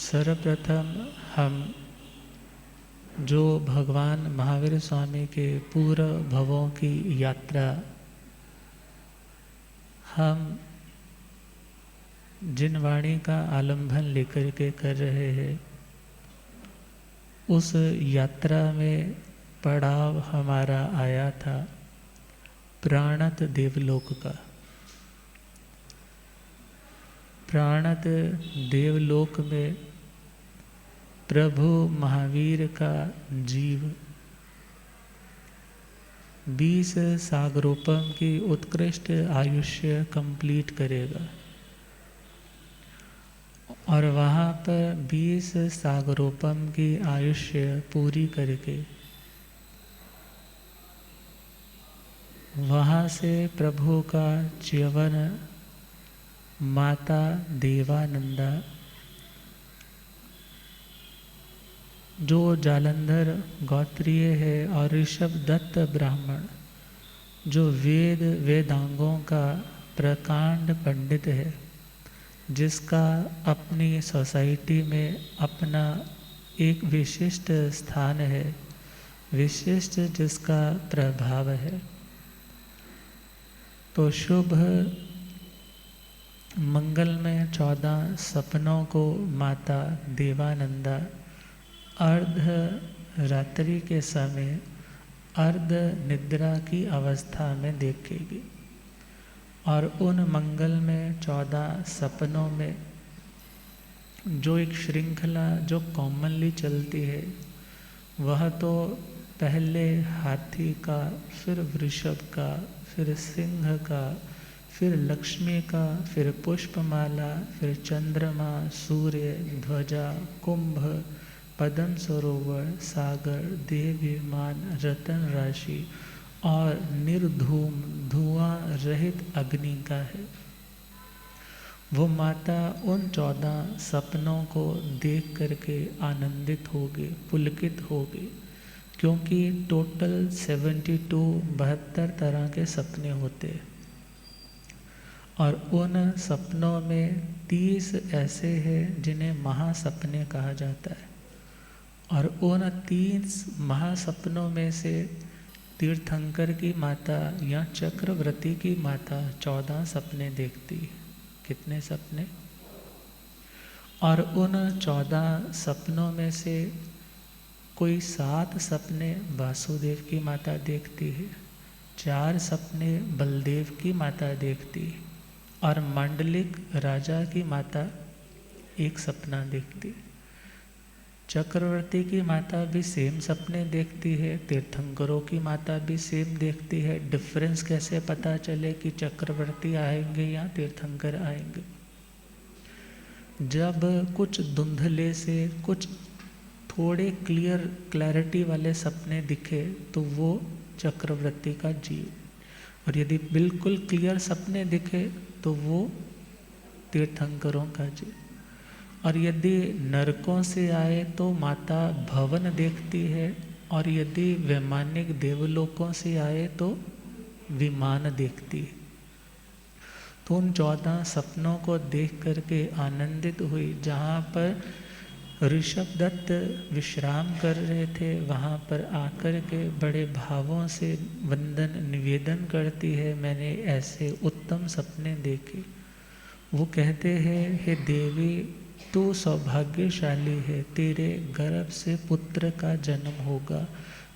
सर्वप्रथम हम जो भगवान महावीर स्वामी के पूर्व भवों की यात्रा हम जिन वाणी का आलंबन लेकर के कर रहे हैं, उस यात्रा में पड़ाव हमारा आया था प्राणत देवलोक का। प्राणत देवलोक में प्रभु महावीर का जीव 20 सागरोपम की उत्कृष्ट आयुष्य कंप्लीट करेगा और वहाँ पर 20 सागरोपम की आयुष्य पूरी करके वहाँ से प्रभु का च्यवन माता देवानंदा जो जालंधर गोत्रीय है और ऋषभ दत्त ब्राह्मण जो वेदांगों का प्रकांड पंडित है, जिसका अपनी सोसाइटी में अपना एक विशिष्ट स्थान है, विशिष्ट जिसका प्रभाव है। तो शुभ मंगलमय 14 सपनों को माता देवानंदा अर्ध रात्रि के समय अर्ध निद्रा की अवस्था में देखेगी और उन मंगल में 14 सपनों में जो एक श्रृंखला जो कॉमनली चलती है, वह तो पहले हाथी का, फिर वृषभ का, फिर सिंह का, फिर लक्ष्मी का, फिर पुष्पमाला, फिर चंद्रमा, सूर्य, ध्वजा, कुंभ, पद्म सरोवर, सागर, देव विमान, रतन राशि और निर्धूम धुआं रहित अग्नि का है। वो माता उन 14 सपनों को देख करके आनंदित होगी, पुलकित होगी, क्योंकि टोटल 72 तरह के सपने होते और उन सपनों में 30 ऐसे हैं जिन्हें महासपने कहा जाता है और उन 30 महासपनों में से तीर्थंकर की माता या चक्रवर्ती की माता 14 सपने देखती। कितने सपने? और उन 14 सपनों में से कोई 7 सपने वासुदेव की माता देखती है, 4 सपने बलदेव की माता देखती है और मांडलिक राजा की माता एक सपना देखती। चक्रवर्ती की माता भी सेम सपने देखती है, तीर्थंकरों की माता भी सेम देखती है। डिफरेंस कैसे पता चले कि चक्रवर्ती आएंगे या तीर्थंकर आएंगे? जब कुछ धुंधले से कुछ थोड़े क्लैरिटी वाले सपने दिखे तो वो चक्रवर्ती का जीव, और यदि बिल्कुल क्लियर सपने दिखे तो वो तीर्थंकरों का जीव। और यदि नरकों से आए तो माता भवन देखती है और यदि वैमानिक देवलोकों से आए तो विमान देखती है। तो उन 14 सपनों को देख करके आनंदित हुई। जहाँ पर ऋषभ दत्त विश्राम कर रहे थे, वहाँ पर आकर के बड़े भावों से वंदन निवेदन करती है, मैंने ऐसे उत्तम सपने देखे। वो कहते हैं, हे देवी, तू सौभाग्यशाली है, तेरे गर्भ से पुत्र का जन्म होगा।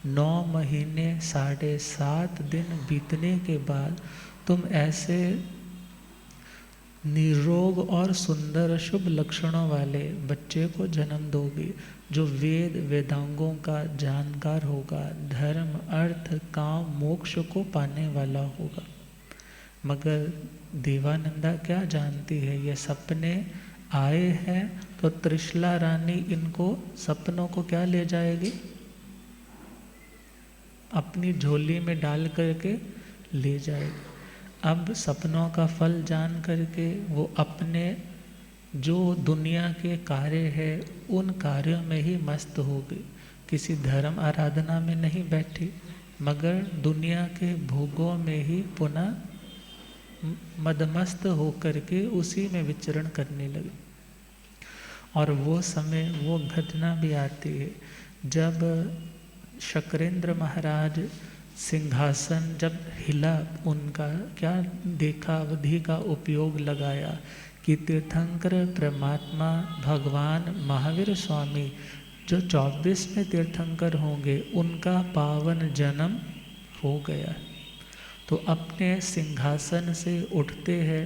9 महीने 7.5 दिन बीतने के बाद तुम ऐसे निरोग और सुंदर शुभ लक्षणों वाले बच्चे को जन्म दोगी, जो वेद वेदांगों का जानकार होगा, धर्म अर्थ काम मोक्ष को पाने वाला होगा। मगर देवानंदा क्या जानती है, ये सपने आए हैं तो त्रिशला रानी इनको सपनों को क्या ले जाएगी, अपनी झोली में डाल करके ले जाएगी। अब सपनों का फल जान करके वो अपने जो दुनिया के कार्य है उन कार्यों में ही मस्त हो गई, किसी धर्म आराधना में नहीं बैठी, मगर दुनिया के भोगों में ही पुनः मदमस्त होकर के उसी में विचरण करने लगी। और वो समय वो घटना भी आती है जब शक्रेंद्र महाराज सिंहासन जब हिला, उनका क्या देखा, अवधि का उपयोग लगाया कि तीर्थंकर परमात्मा भगवान महावीर स्वामी जो 24वें तीर्थंकर होंगे उनका पावन जन्म हो गया। तो अपने सिंहासन से उठते हैं,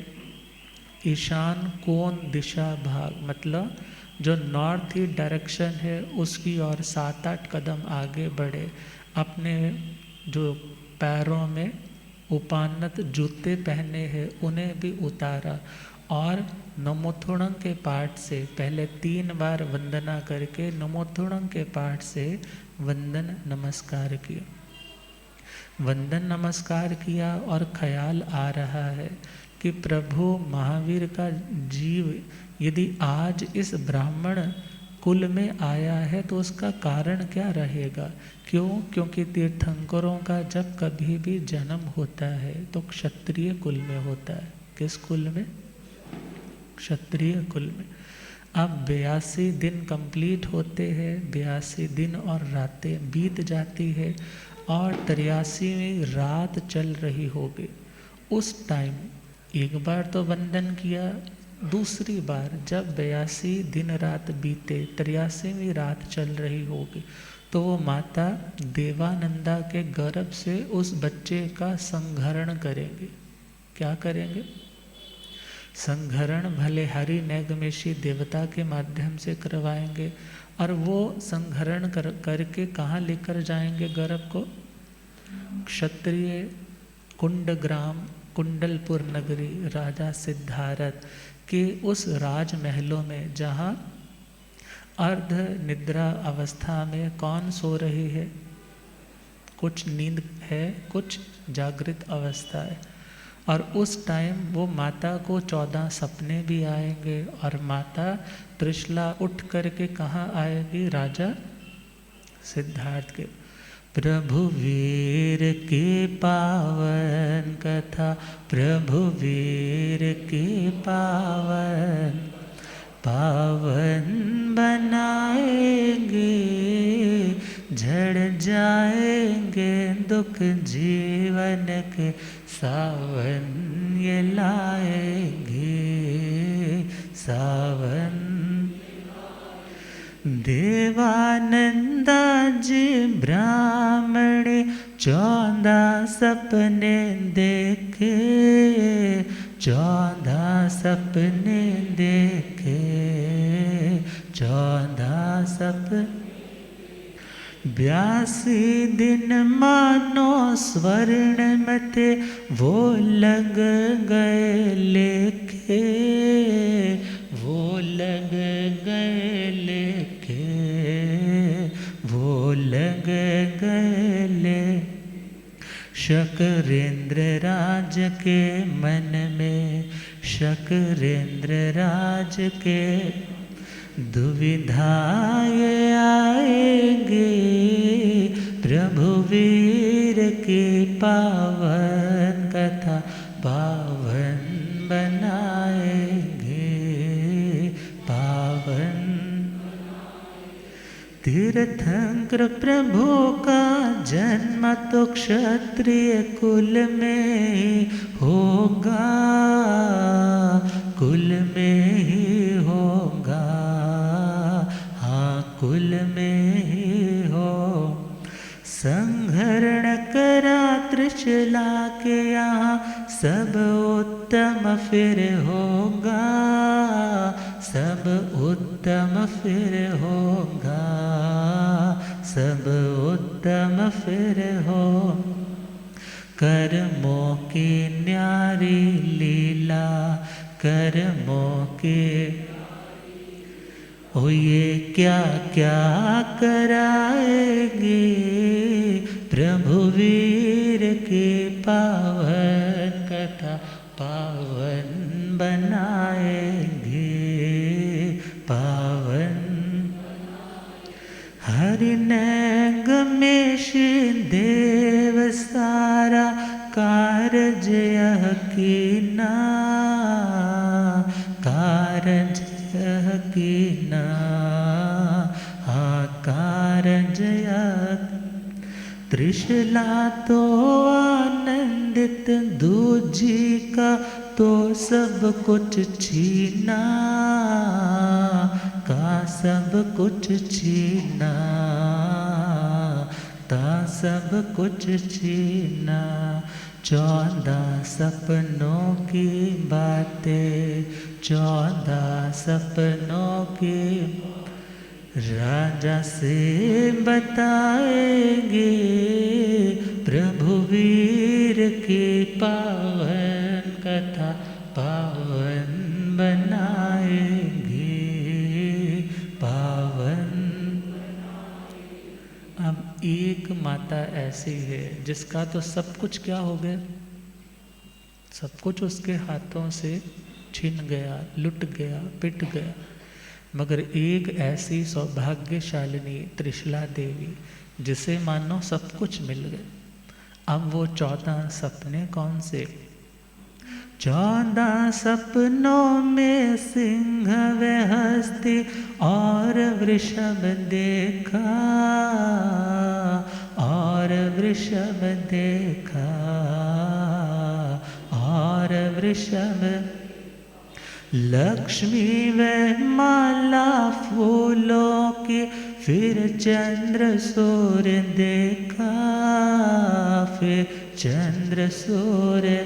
ईशान कोण दिशा भाग, मतलब जो नॉर्थ ईस्ट डायरेक्शन है उसकी ओर 7-8 कदम आगे बढ़े, अपने जो पैरों में उपान्नत जूते पहने हैं उन्हें भी उतारा और नमोथुणं के पाठ से पहले 3 बार वंदना करके नमोथुणं के पाठ से वंदन नमस्कार किया। वंदन नमस्कार किया और ख्याल आ रहा है कि प्रभु महावीर का जीव यदि आज इस ब्राह्मण कुल में आया है तो उसका कारण क्या रहेगा। क्यों? क्योंकि तीर्थंकरों का जब कभी भी जन्म होता है तो क्षत्रिय कुल में होता है। किस कुल में? क्षत्रिय कुल में। अब 82 दिन कंप्लीट होते हैं, 82 दिन और रातें बीत जाती है और 83वीं रात चल रही होगी। उस टाइम एक बार तो वंदन किया, दूसरी बार जब 82 दिन रात बीते 83वीं रात चल रही होगी तो वो माता देवानंदा के गर्भ से उस बच्चे का संहरण करेंगे। क्या करेंगे? संहरण भले हरि नैगमेशी देवता के माध्यम से करवाएंगे और वो संहरण करके कहाँ लेकर जाएंगे गर्भ को? क्षत्रिय कुंडग्राम कुंडलपुर नगरी राजा सिद्धार्थ के उस राजमहलों में जहाँ अर्ध निद्रा अवस्था में कौन सो रही है? कुछ नींद है, कुछ जागृत अवस्था है। और उस टाइम वो माता को 14 सपने भी आएंगे और माता त्रिशला उठ करके कहाँ आएगी? राजा सिद्धार्थ के। प्रभु वीर की पावन कथा, प्रभु वीर की पावन पावन बनाएंगे, झड़ जाएंगे दुख जीवन के सावन ये लाएंगे सावन। देवानंदा जी ब्राह्मणे 14 सपने देखे, 14 सपने देखे, 14 सपने। 82 दिन मानो स्वर्ण में थे वो लग गए लेखे, वो लग गए लेखे, वो लग गए ले। शकरेंद्र राज के मन में, शकरेंद्र राज के दुविधाएं आएंगे, प्रभु वीर की पावन कथा पावन बनाएंगे पावन। तीर्थंकर प्रभु का जन्म तो क्षत्रिय कुल में ही होगा, कुल में ही होगा, हाँ कुल में ही हो। संहरण करा त्रिशला के यहाँ सब उत्तम फिर होगा, सब उत्तम फिर होगा, सब उत्तम फिर हो। कर्मों की न्यारी लीला, कर्मों के ओ ये क्या क्या कराएंगे, प्रभु वीर के पावन कथा पावन बनाएंगे, पावन। हरिनैगमेश देव सारा कारज यह कीना, कारज यह कीना, कारज यह। त्रिशला तो आनंदित, दूजी का तो सब कुछ छीना, का सब कुछ छीना, ता सब कुछ छीना। 14 सपनों की बातें, 14 सपनों की राजा से बताएंगे, प्रभु वीर की पावन कथा पावन बनाएंगे, पावन। अब एक माता ऐसी है जिसका तो सब कुछ क्या हो गया, सब कुछ उसके हाथों से छीन गया, लुट गया, पिट गया, मगर एक ऐसी सौभाग्यशालिनी त्रिशला देवी जिसे मानो सब कुछ मिल गया। अब वो 14 सपने कौन से? 14 सपनों में सिंह व हस्ती और वृषभ देखा, और वृषभ देखा, और वृषभ। लक्ष्मी व माला फूलों की, फिर चंद्र सूर्य देखा, फिर चंद्र सूर्य।